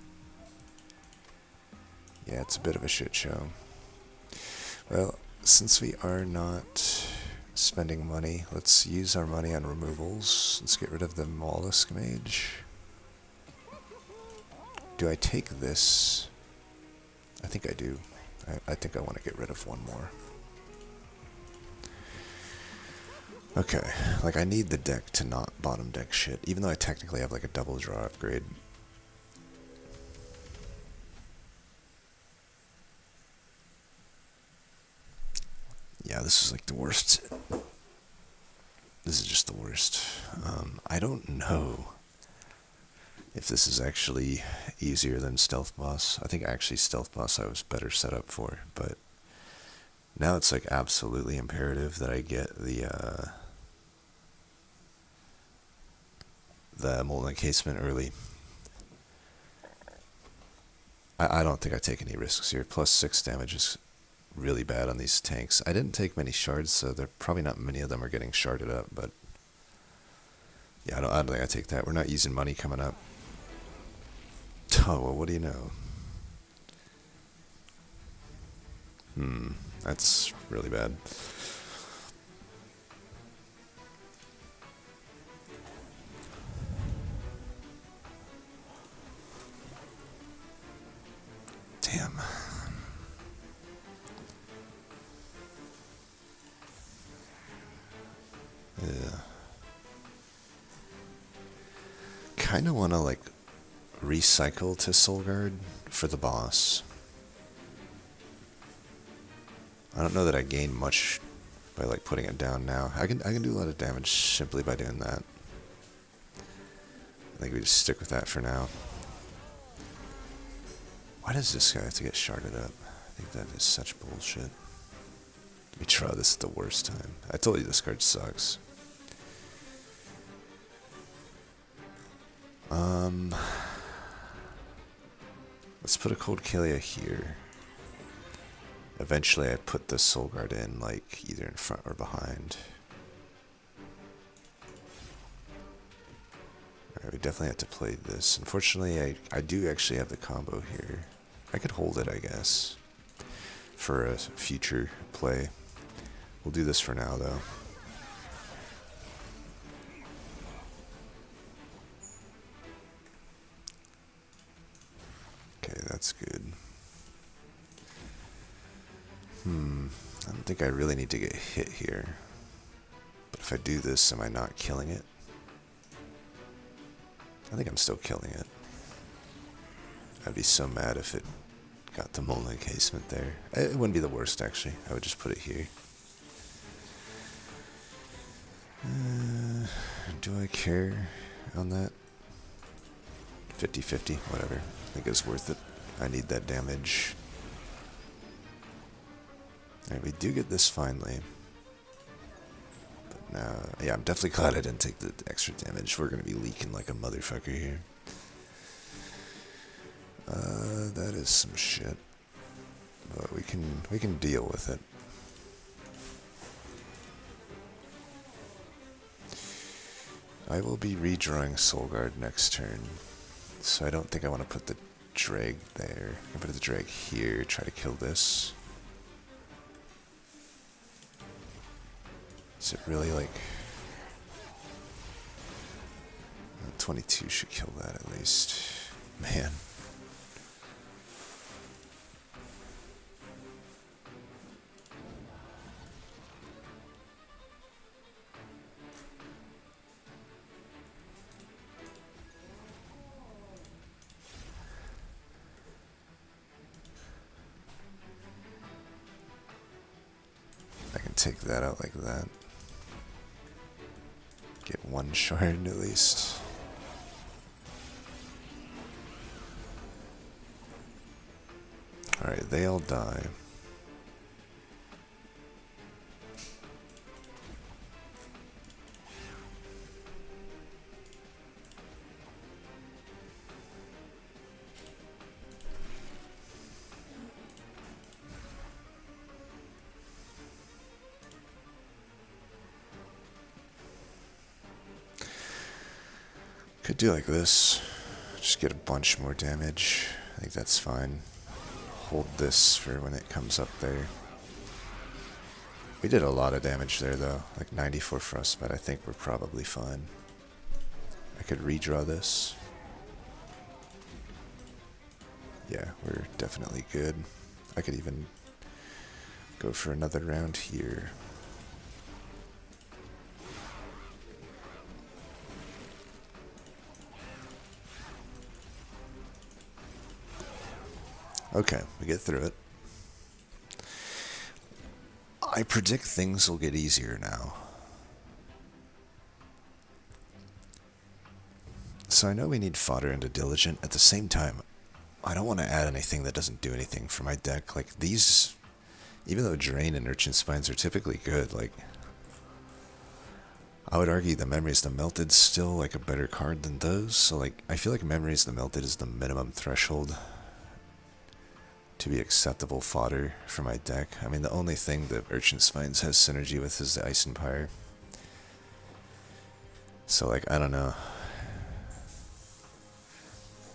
yeah, it's a bit of a shit show. Well, since we are not spending money, let's use our money on removals. Let's get rid of the Mollusk Mage. Do I take this? I think I do. I think I want to get rid of one more. Okay, like I need the deck to not bottom deck shit, even though I technically have like a double draw upgrade. Yeah, this is like the worst. This is just the worst. I don't know if this is actually easier than Stealth Boss. I think actually Stealth Boss I was better set up for, but now it's like absolutely imperative that I get the Molten Encasement early. I don't think I take any risks here. Plus 6 damage is really bad on these tanks. I didn't take many shards, so there probably not many of them are getting sharded up, but yeah, I don't think I take that. We're not using money coming up. Oh, well, what do you know? That's really bad. Damn. Yeah. Kind of want to like recycle to Solgard for the boss. I don't know that I gain much by like putting it down now. I can do a lot of damage simply by doing that. I think we just stick with that for now. Why does this guy have to get sharded up? I think that is such bullshit. Let me try this at the worst time. I told you this card sucks. Let's put a Cold Kalia here. Eventually I put the Solgard in, like, either in front or behind. Alright, we definitely have to play this. Unfortunately, I do actually have the combo here. I could hold it, I guess, for a future play. We'll do this for now, though. Okay, that's good. I don't think I really need to get hit here. But if I do this, am I not killing it? I think I'm still killing it. I'd be so mad if it got the mold encasement there. It wouldn't be the worst, actually. I would just put it here. Do I care on that? 50-50, whatever. I think it's worth it. I need that damage. Alright, we do get this finally. But now, yeah, I'm definitely glad I didn't take the extra damage. We're going to be leaking like a motherfucker here. That is some shit. But we can deal with it. I will be redrawing Solgard next turn. So I don't think I want to put the Dreg there. I'm going to put the Dreg here, try to kill this. Is it really like... 22 should kill that at least. Man. I can take that out like that. Get one shard at least. Alright, they all die. Could do like this. Just get a bunch more damage. I think that's fine. Hold this for when it comes up there. We did a lot of damage there though. Like 94 frostbite. I think we're probably fine. I could redraw this. Yeah, we're definitely good. I could even go for another round here. Okay, we get through it. I predict things will get easier now. So I know we need fodder into diligent. At the same time, I don't want to add anything that doesn't do anything for my deck. Like these, even though Drain and Urchin Spines are typically good, like I would argue the Memories the Melted's still like a better card than those. So like I feel like Memories the Melted is the minimum threshold to be acceptable fodder for my deck. I mean, the only thing that Urchin Spines has synergy with is the Ice Empire. So, like, I don't know.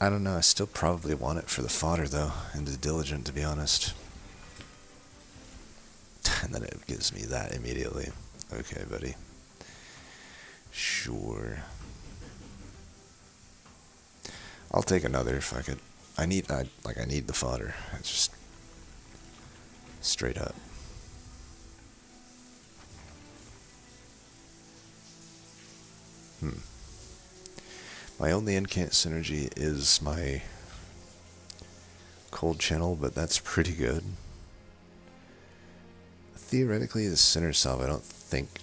I still probably want it for the fodder, though, and the Diligent, to be honest. And then it gives me that immediately. Okay, buddy. Sure. I'll take another, fuck it. I need the fodder. It's just straight up. My only incant synergy is my cold channel, but that's pretty good. Theoretically, the Sinner Salve I don't think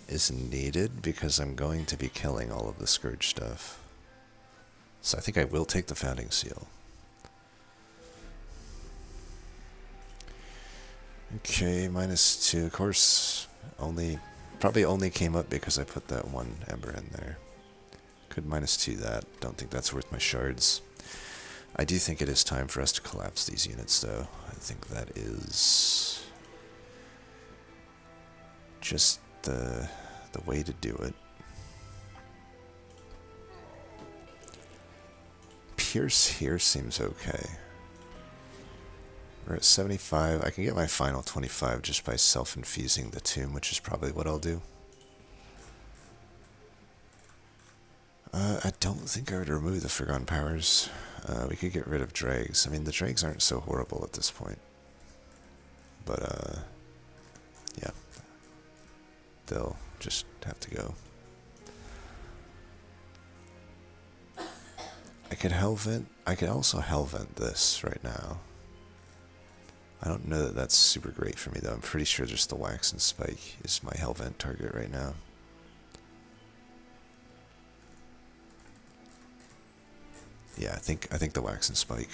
is needed because I'm going to be killing all of the Scourge stuff. So I think I will take the Founding Seal. Okay, -2. Of course, probably only came up because I put that one Ember in there. Could -2 that. Don't think that's worth my shards. I do think it is time for us to collapse these units, though. I think that is just the way to do it. Pierce here seems okay. We're at 75. I can get my final 25 just by self-infusing the tomb, which is probably what I'll do. I don't think I would remove the Forgotten Powers. We could get rid of Dregs. I mean, the Dregs aren't so horrible at this point. But, yeah. They'll just have to go. I could Hellvent. I could also Hellvent this right now. I don't know that that's super great for me, though. I'm pretty sure just the Wax and Spike is my Hellvent target right now. Yeah, I think the Wax and Spike.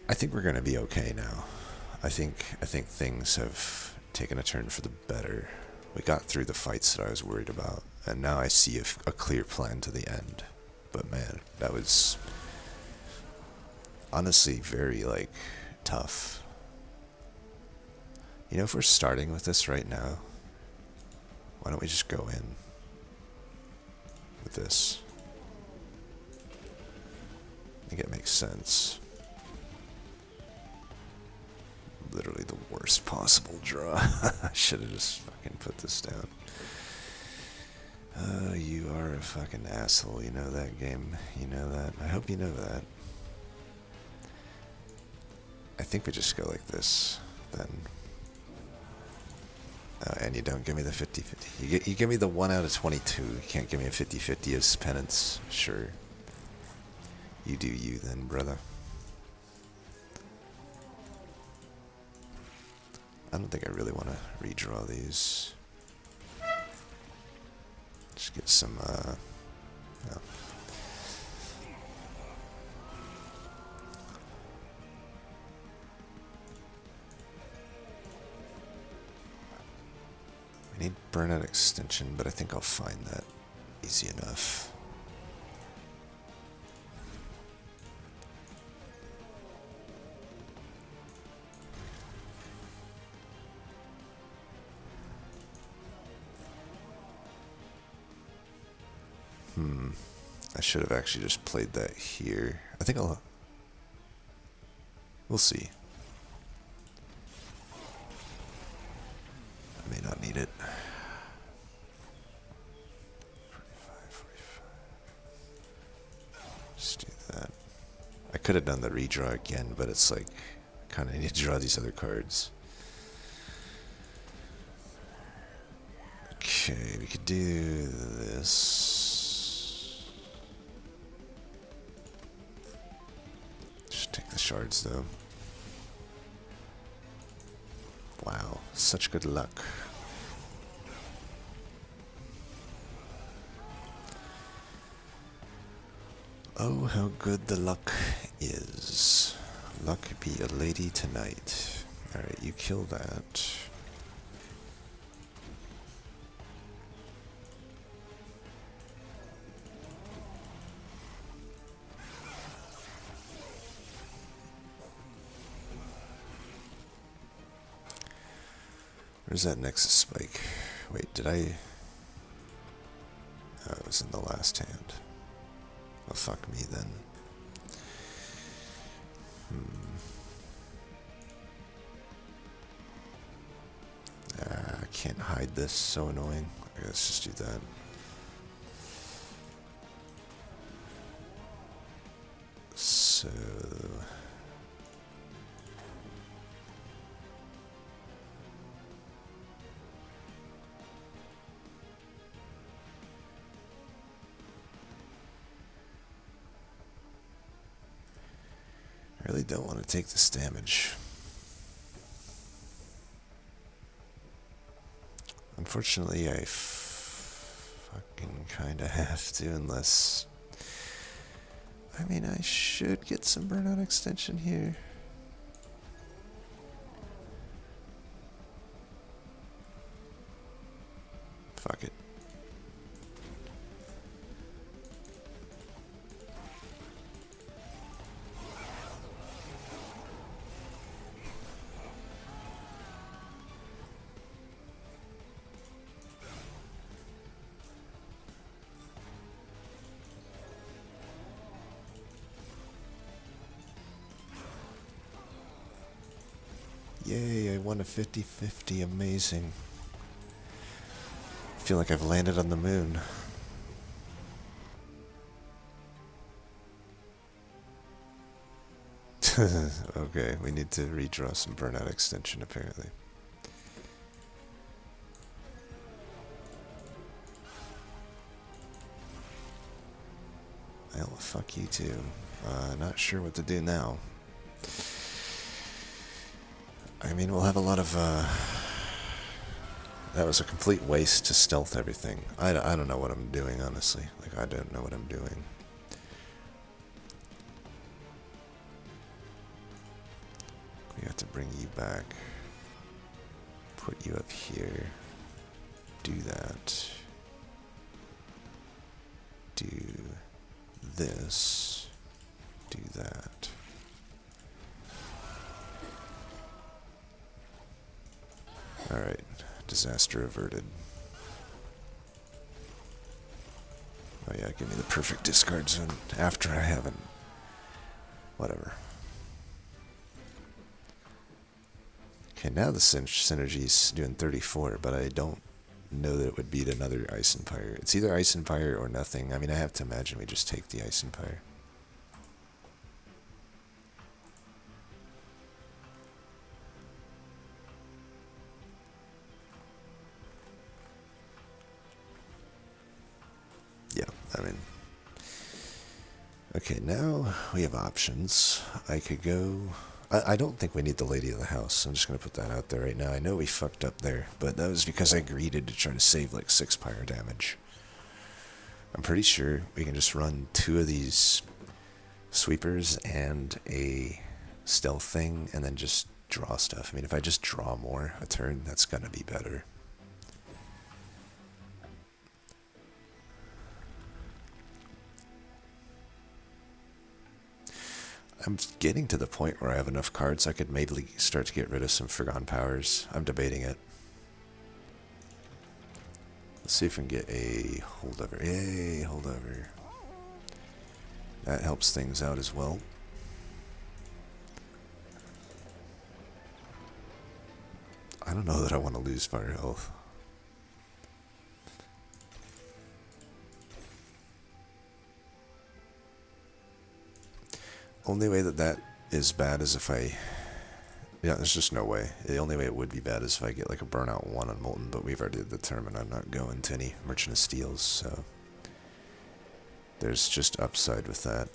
I think we're gonna be okay now. I think things have taken a turn for the better. We got through the fights that I was worried about, and now I see a clear plan to the end. But man, that was honestly very, like, tough. You know, if we're starting with this right now, why don't we just go in with this? I think it makes sense. Literally the worst possible draw. I should have just fucking put this down. You are a fucking asshole. You know that, game. You know that. I hope you know that. I think we just go like this, then. And you don't give me the 50-50. You give me the 1 out of 22. You can't give me a 50-50 as penance. Sure. You do you then, brother. I don't think I really want to redraw these. Just get some, no. We need burnout extension, but I think I'll find that easy enough. I should have actually just played that here. I think we'll see. I may not need it. 45. Just do that. I could have done the redraw again, but it's like, kind of need to draw these other cards. Okay, we could do this. Take the shards, though. Wow, such good luck. Oh, how good the luck is. Luck be a lady tonight. Alright, you kill that. Where's that Nexus Spike? Wait, did I... Oh, it was in the last hand. Well, fuck me then. I can't hide this, so annoying. Okay, let's just do that. So... I really don't want to take this damage. Unfortunately, I fucking kinda have to, unless... I mean, I should get some burnout extension here. Fuck it. Yay, I won a 50-50, amazing. I feel like I've landed on the moon. Okay, we need to redraw some burnout extension apparently. Well, fuck you too. Not sure what to do now. I mean, we'll have a lot of, that was a complete waste to stealth everything. I don't know what I'm doing, honestly. Like, I don't know what I'm doing. We have to bring you back. Put you up here. Do that. Do this. Do that. Alright. Disaster averted. Oh yeah, give me the perfect discard zone after I haven't. Whatever. Okay, now the synergy's doing 34, but I don't know that it would beat another Ice Empire. It's either Ice Empire or nothing. I mean, I have to imagine we just take the Ice Empire. Yeah, I mean... Okay, now we have options. I could go... I don't think we need the Lady of the House. I'm just going to put that out there right now. I know we fucked up there, but that was because I greeded to try to save like 6 pyre damage. I'm pretty sure we can just run 2 of these sweepers and a stealth thing and then just draw stuff. I mean, if I just draw more a turn, that's going to be better. I'm getting to the point where I have enough cards I could maybe start to get rid of some Forgotten Powers. I'm debating it. Let's see if we can get a holdover. Yay, holdover. That helps things out as well. I don't know that I want to lose fire health. Only way that is bad is if I... Yeah, there's just no way. The only way it would be bad is if I get like a burnout 1 on Molten, but we've already determined I'm not going to any Merchant of Steels, so... There's just upside with that.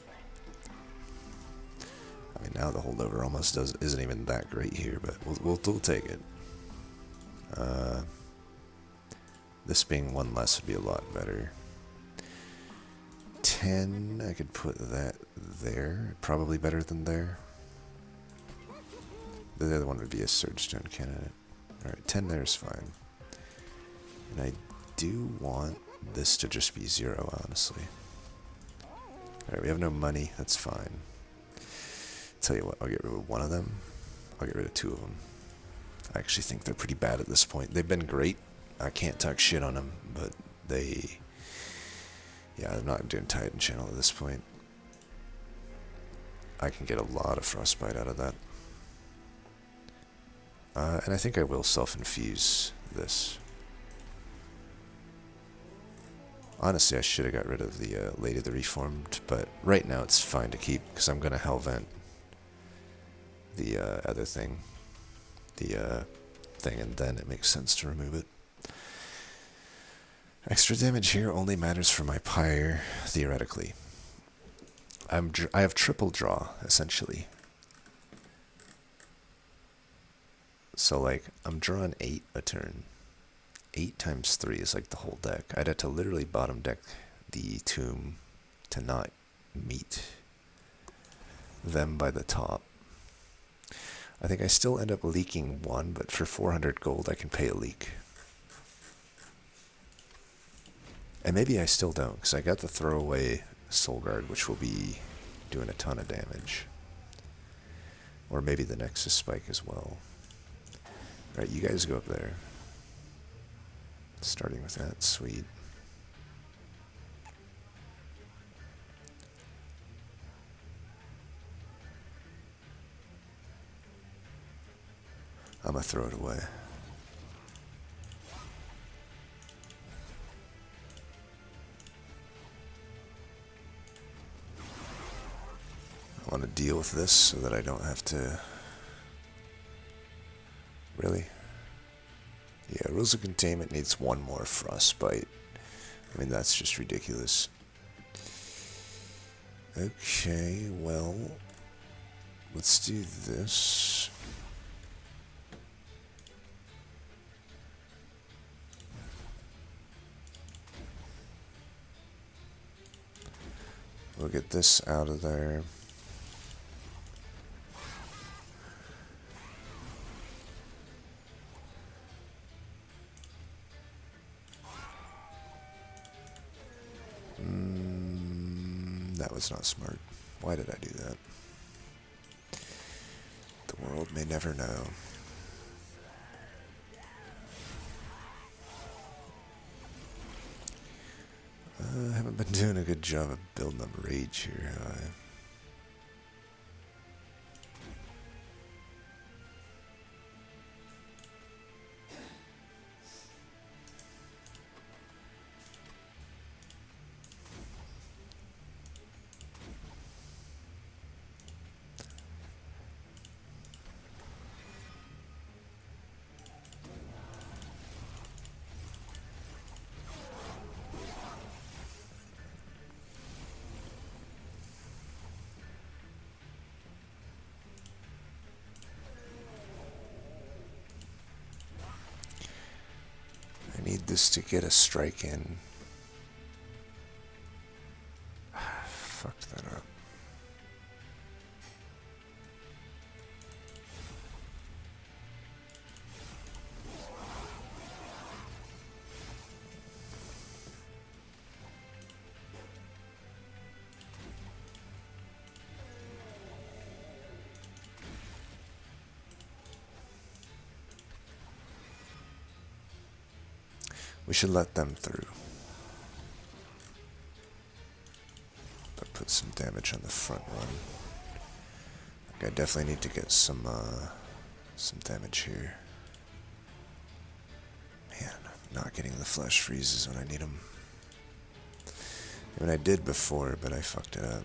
I mean, now the holdover almost isn't even that great here, but we'll take it. This being 1 less would be a lot better. 10, I could put that there. Probably better than there. The other one would be a Surge Stone candidate. Alright, 10 there is fine. And I do want this to just be 0, honestly. Alright, we have no money. That's fine. Tell you what, I'll get rid of 1 of them. I'll get rid of 2 of them. I actually think they're pretty bad at this point. They've been great. I can't talk shit on them, but they... Yeah, I'm not doing Titan Channel at this point. I can get a lot of Frostbite out of that. And I think I will self-infuse this. Honestly, I should have got rid of the Lady of the Reformed, but right now it's fine to keep, because I'm going to Hellvent the other thing. The thing, and then it makes sense to remove it. Extra damage here only matters for my pyre, theoretically. I have triple draw, essentially. So, like, I'm drawing 8 a turn. 8 times 3 is like the whole deck. I'd have to literally bottom deck the Tomb to not meet them by the top. I think I still end up leaking 1, but for 400 gold I can pay a leak. And maybe I still don't, because I got the throwaway Solgard, which will be doing a ton of damage. Or maybe the Nexus Spike as well. Alright, you guys go up there. Starting with that, sweet. I'm gonna throw it away. I want to deal with this so that I don't have to... Really? Yeah, Rules of Containment needs one more Frostbite. I mean, that's just ridiculous. Okay, well... Let's do this. We'll get this out of there. That was not smart. Why did I do that? The world may never know. I haven't been doing a good job of building up rage here, have I? I need this to get a strike in. Fucked that up. We should let them through. But put some damage on the front one. I definitely need to get some damage here. Man, I'm not getting the flash freezes when I need them. I mean, I did before, but I fucked it up.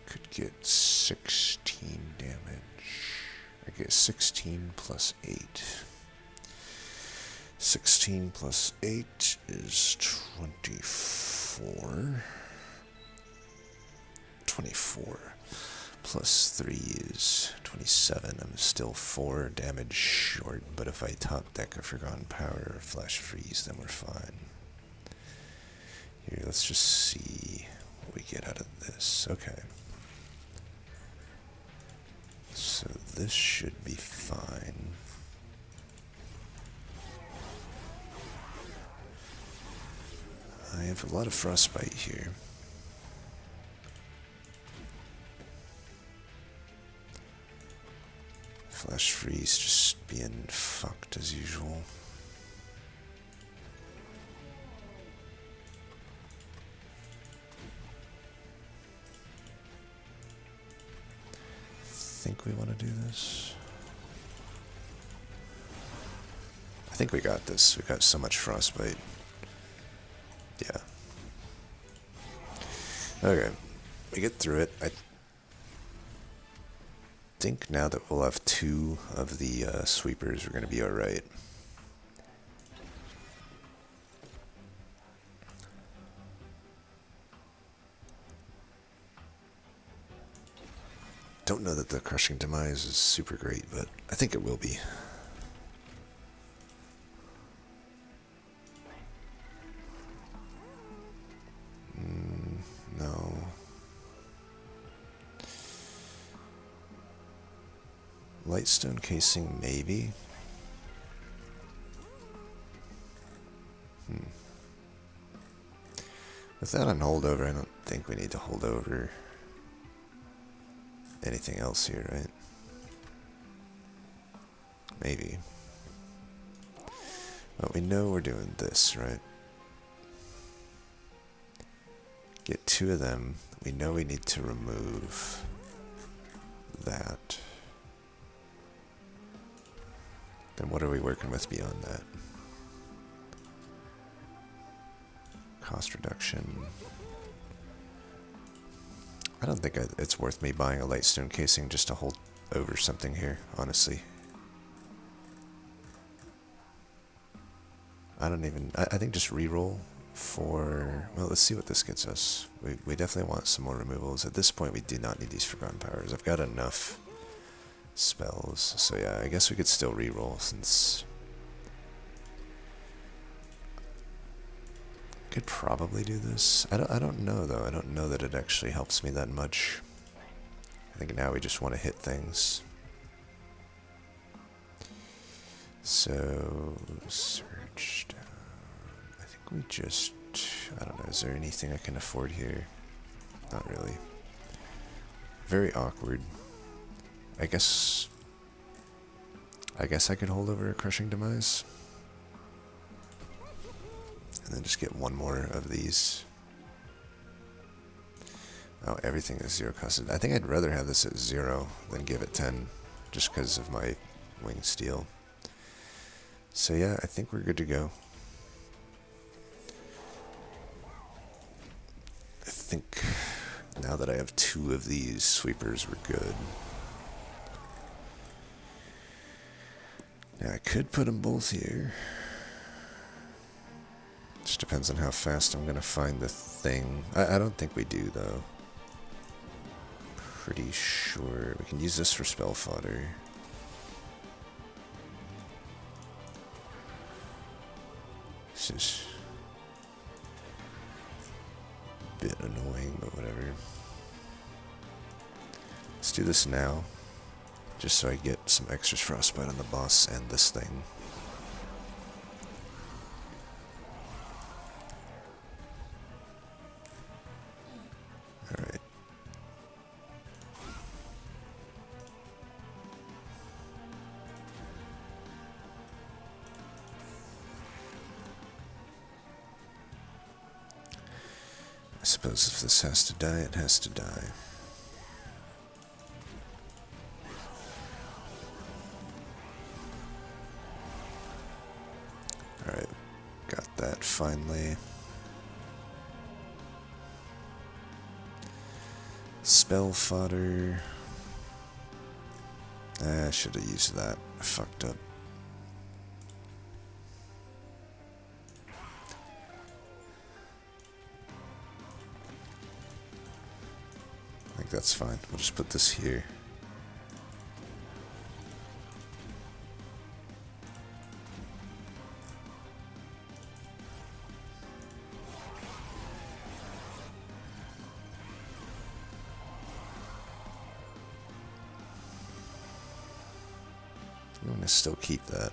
Could get 16 damage. I get 16 plus 8. 16 plus 8 is 24. 24 plus 3 is 27. I'm still 4 damage short, but if I top deck a Forgotten Power or Flash Freeze, then we're fine. Here, let's just see what we get out of this. Okay. So this should be fine. I have a lot of Frostbite here. Flash Freeze just being fucked as usual. Think we want to do this? I think we got this. We got so much Frostbite. Yeah. Okay. We get through it. I think now that we'll have 2 of the sweepers, we're going to be alright. Don't know that the Crushing Demise is super great, but I think it will be. No. Lightstone casing, maybe. With that on holdover, I don't think we need to hold over anything else here, right? Maybe. But we know we're doing this, right? Get 2 of them. We know we need to remove that. Then what are we working with beyond that? Cost reduction. I don't think it's worth me buying a light stone casing just to hold over something here, honestly. I don't even... I think just reroll for... Well, let's see what this gets us. We definitely want some more removals. At this point, we do not need these Forgotten Powers. I've got enough spells. So yeah, I guess we could still reroll since... Could probably do this. I don't know though. I don't know that it actually helps me that much. I think now we just want to hit things. So search down. I think we just... I don't know. Is there anything I can afford here? Not really. Very awkward. I guess I could hold over a Crushing Demise. And then just get 1 more of these. Oh, everything is 0 cost. I think I'd rather have this at 0 than give it 10, just because of my wing steel. So yeah, I think we're good to go. I think now that I have 2 of these sweepers, we're good. Now I could put them both here. Just depends on how fast I'm gonna find the thing. I don't think we do though. Pretty sure we can use this for spell fodder. This is a bit annoying, but whatever. Let's do this now, just so I get some extra frostbite on the boss and this thing. Alright. I suppose if this has to die, it has to die. Alright, got that finally. Spell fodder. I should have used that. I fucked up. I think that's fine. We'll just put this here. I'm gonna still keep that.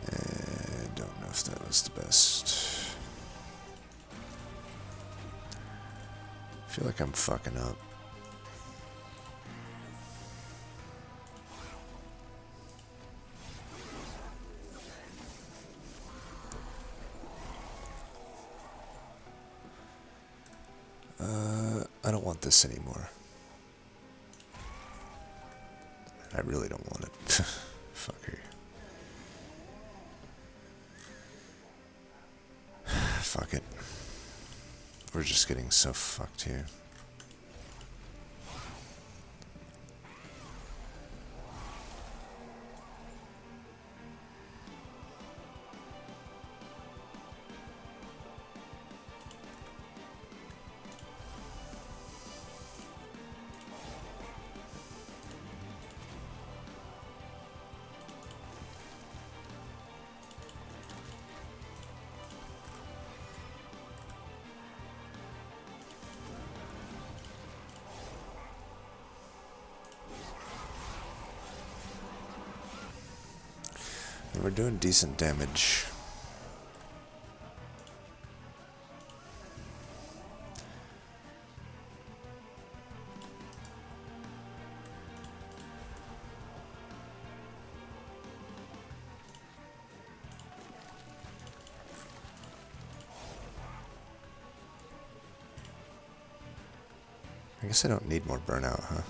I don't know if that was the best. I feel like I'm fucking up. I don't want this anymore. I really don't want it. Fucker. Fuck it. We're just getting so fucked here. We're doing decent damage. I guess I don't need more burnout, huh?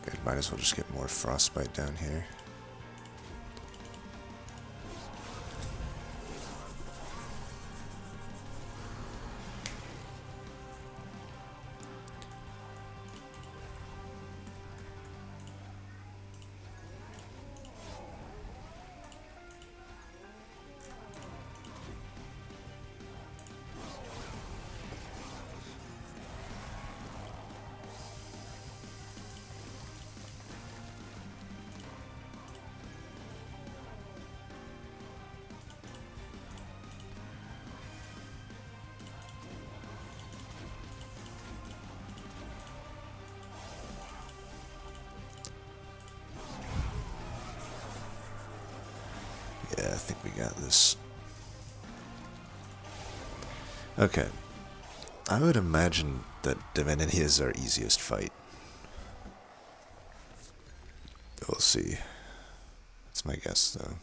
Good, might as well just get more frostbite down here. Yeah, I think we got this. Okay. I would imagine that Divinity is our easiest fight. We'll see. That's my guess, though.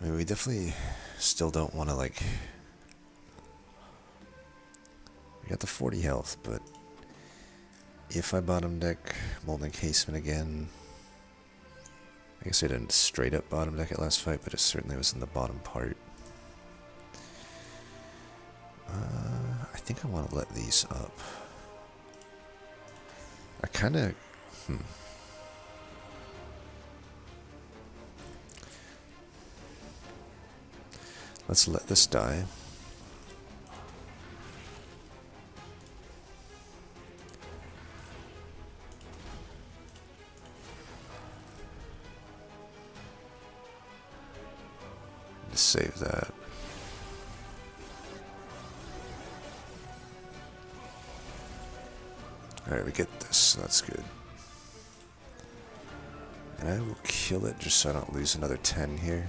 I mean, we definitely still don't want to, like... We got the 40 health, but... If I bottom deck Molten Encasement again... I guess I didn't straight up bottom deck it last fight, but it certainly was in the bottom part. I think I want to let these up. I kind of... Let's let this die. Just save that. Alright, we get this, so that's good. And I will kill it just so I don't lose another 10 here.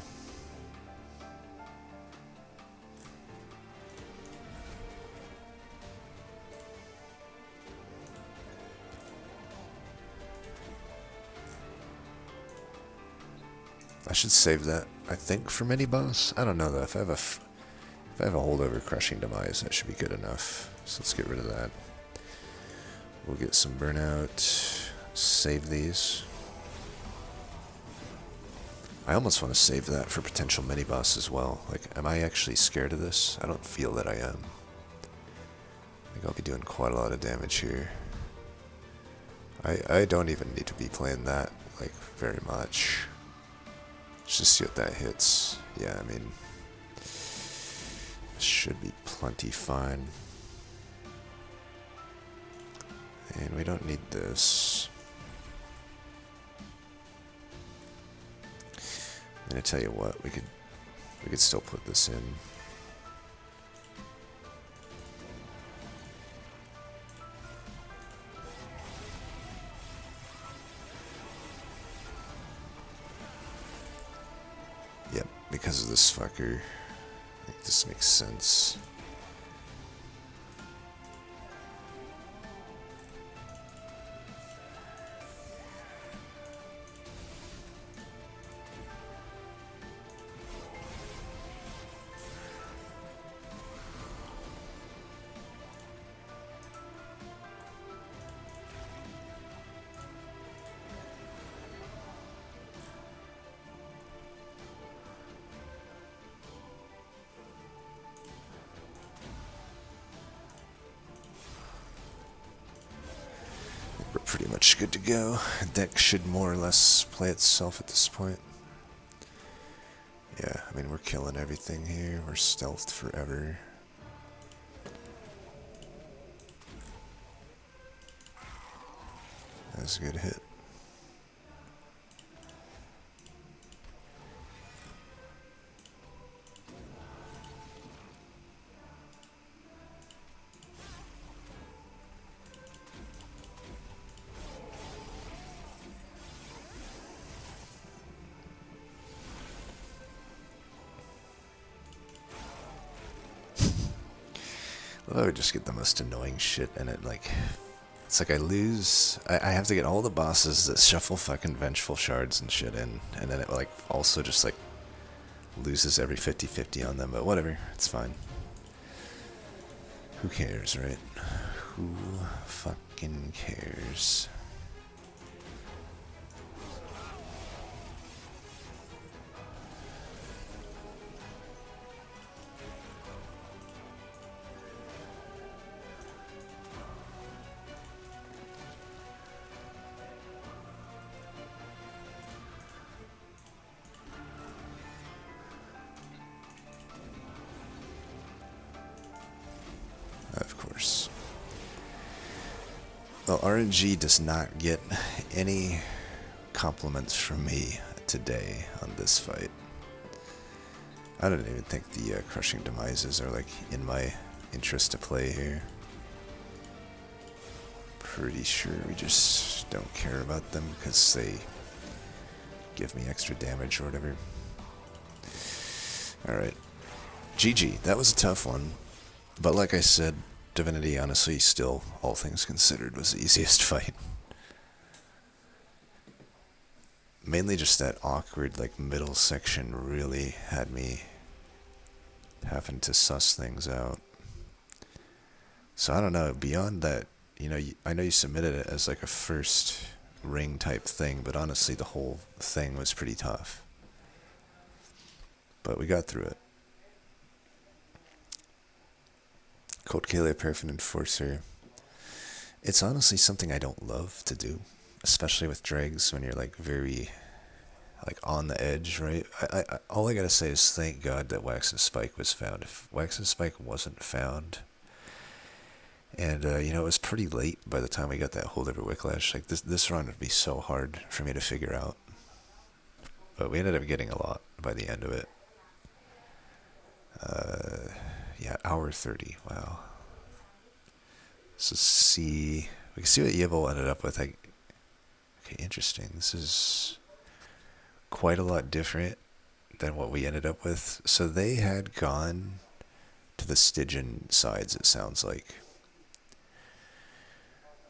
I should save that, I think, for mini boss. I don't know though. If I have a holdover crushing demise, that should be good enough. So let's get rid of that. We'll get some burnout. Save these. I almost want to save that for potential mini boss as well. Like, am I actually scared of this? I don't feel that I am. I think I'll be doing quite a lot of damage here. I don't even need to be playing that, like, very much. Let's just see what that hits. Yeah, I mean, should be plenty fine. And we don't need this. I'm gonna tell you what, we could still put this in. Yep, because of this fucker. I think this makes sense. We're pretty much good to go. The deck should more or less play itself at this point. Yeah, I mean, we're killing everything here. We're stealthed forever. That's a good hit. I would just get the most annoying shit and it like It's like I lose. I have to get all the bosses that shuffle fucking vengeful shards and shit in, and then it like also just like loses every 50-50 on them. But whatever, it's fine. Who cares, right? Who fucking cares? Of course. Well, RNG does not get any compliments from me today on this fight. I don't even think the crushing demises are like in my interest to play here. Pretty sure we just don't care about them because they give me extra damage or whatever. Alright. GG. That was a tough one. But like I said, Divinity honestly still, all things considered, was the easiest fight. Mainly just that awkward like middle section really had me having to suss things out. So I don't know, beyond that, you know, I know you submitted it as like a first ring type thing, but honestly the whole thing was pretty tough. But we got through it. Cold Kalia Paraffin Enforcer. It's honestly something I don't love to do, especially with Dregs when you're like very like on the edge, right? All I gotta say is thank God that Wax's Spike was found. If Wax's Spike wasn't found, and you know, it was pretty late by the time we got that hold over Wicklash. Like this run would be so hard for me to figure out. But we ended up getting a lot by the end of it. Yeah, hour 30. Wow. So we can see what Yibble ended up with. Okay, interesting. This is quite a lot different than what we ended up with. So they had gone to the Stygian sides, it sounds like.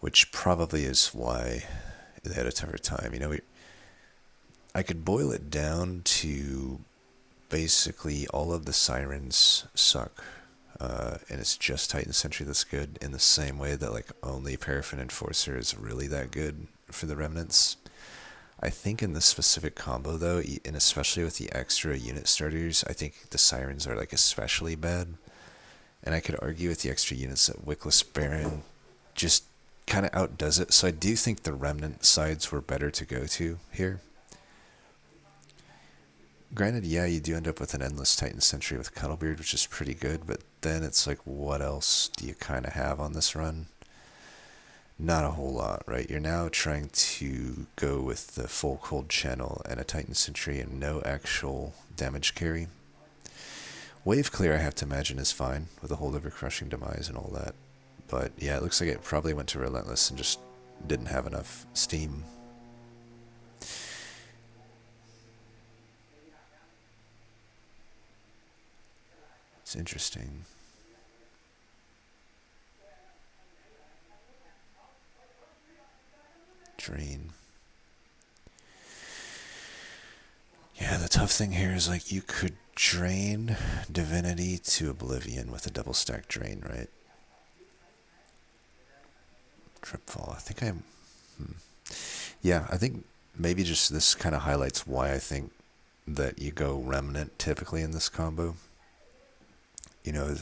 Which probably is why they had a tougher time. You know, I could boil it down to basically all of the sirens suck. And it's just Titan Sentry that's good, in the same way that like only Paraffin Enforcer is really that good for the Remnants. I think in this specific combo though, and especially with the extra unit starters, I think the Sirens are like especially bad. And I could argue with the extra units that Wickless Baron just kind of outdoes it. So I do think the Remnant sides were better to go to here. Granted, yeah, you do end up with an Endless Titan Sentry with Cuddlebeard, which is pretty good, but then it's like, what else do you kind of have on this run? Not a whole lot, right? You're now trying to go with the full cold channel and a Titan Sentry and no actual damage carry. Wave clear, I have to imagine, is fine with a holdover crushing demise and all that. But yeah, it looks like it probably went to Relentless and just didn't have enough steam. It's interesting. Drain. Yeah, the tough thing here is like you could drain Divinity to Oblivion with a double stack drain, right? Tripfall. I think I'm... Yeah, I think maybe just this kind of highlights why I think that you go Remnant typically in this combo. You know,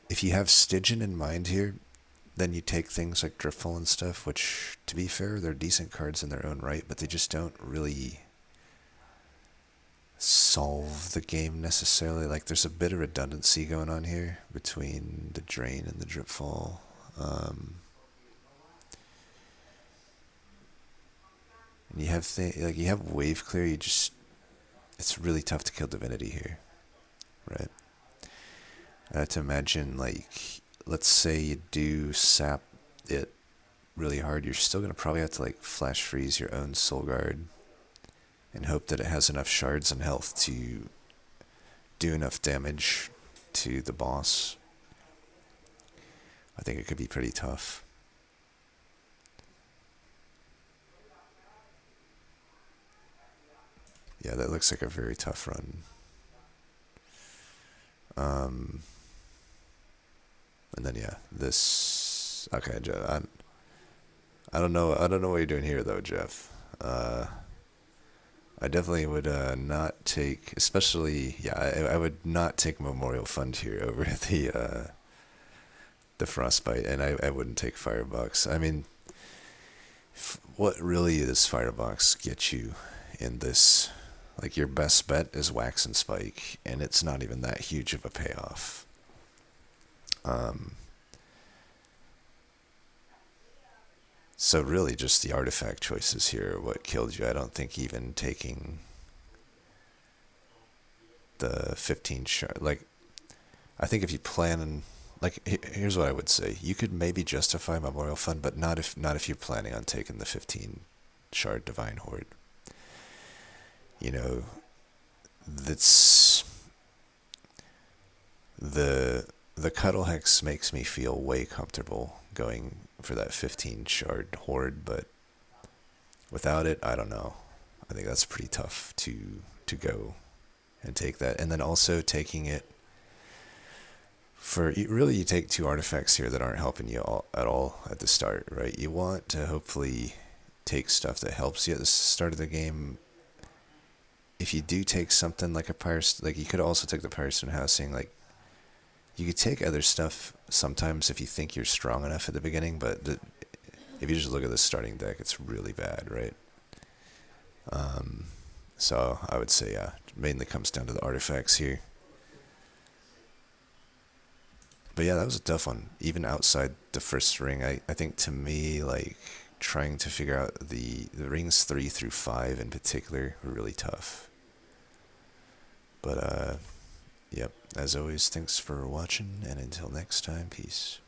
if you have Stygian in mind here, then you take things like Driftfall and stuff, which, to be fair, they're decent cards in their own right, but they just don't really solve the game necessarily. Like, there's a bit of redundancy going on here between the Drain and the Dripfall. And you have you have Wave Clear. It's really tough to kill Divinity here, right? I have to imagine, like, let's say you do sap it really hard, you're still gonna probably have to like flash freeze your own Solgard and hope that it has enough shards and health to do enough damage to the boss. I think it could be pretty tough. Yeah, that looks like a very tough run. And then yeah, this. Okay, Jeff. I don't know. I don't know what you're doing here though, Jeff. I definitely would not take, especially yeah, I would not take Memorial Fund here over the Frostbite, and I wouldn't take Firebox. I mean, what really does Firebox get you in this? Like your best bet is Wax and Spike, and it's not even that huge of a payoff. So really, just the artifact choices here are what killed you. I don't think even taking the 15 shard. Like, I think if you plan and like, here's what I would say: you could maybe justify Memorial Fund, but not if you're planning on taking the 15 shard Divine Horde. You know, that's the Cuddle Hex makes me feel way comfortable going for that 15 shard Horde, but without it, I don't know. I think that's pretty tough to go and take that, and then also taking it for really you take two artifacts here that aren't helping you at all at the start, right? You want to hopefully take stuff that helps you at the start of the game. If you do take something like a like you could also take the Firestone Housing, like you could take other stuff sometimes if you think you're strong enough at the beginning, but if you just look at the starting deck, it's really bad, right? So I would say, yeah, mainly comes down to the artifacts here. But yeah, that was a tough one. Even outside the first ring, I think to me, like, trying to figure out the rings 3 through 5 in particular were really tough. But, yep, as always, thanks for watching, and until next time, peace.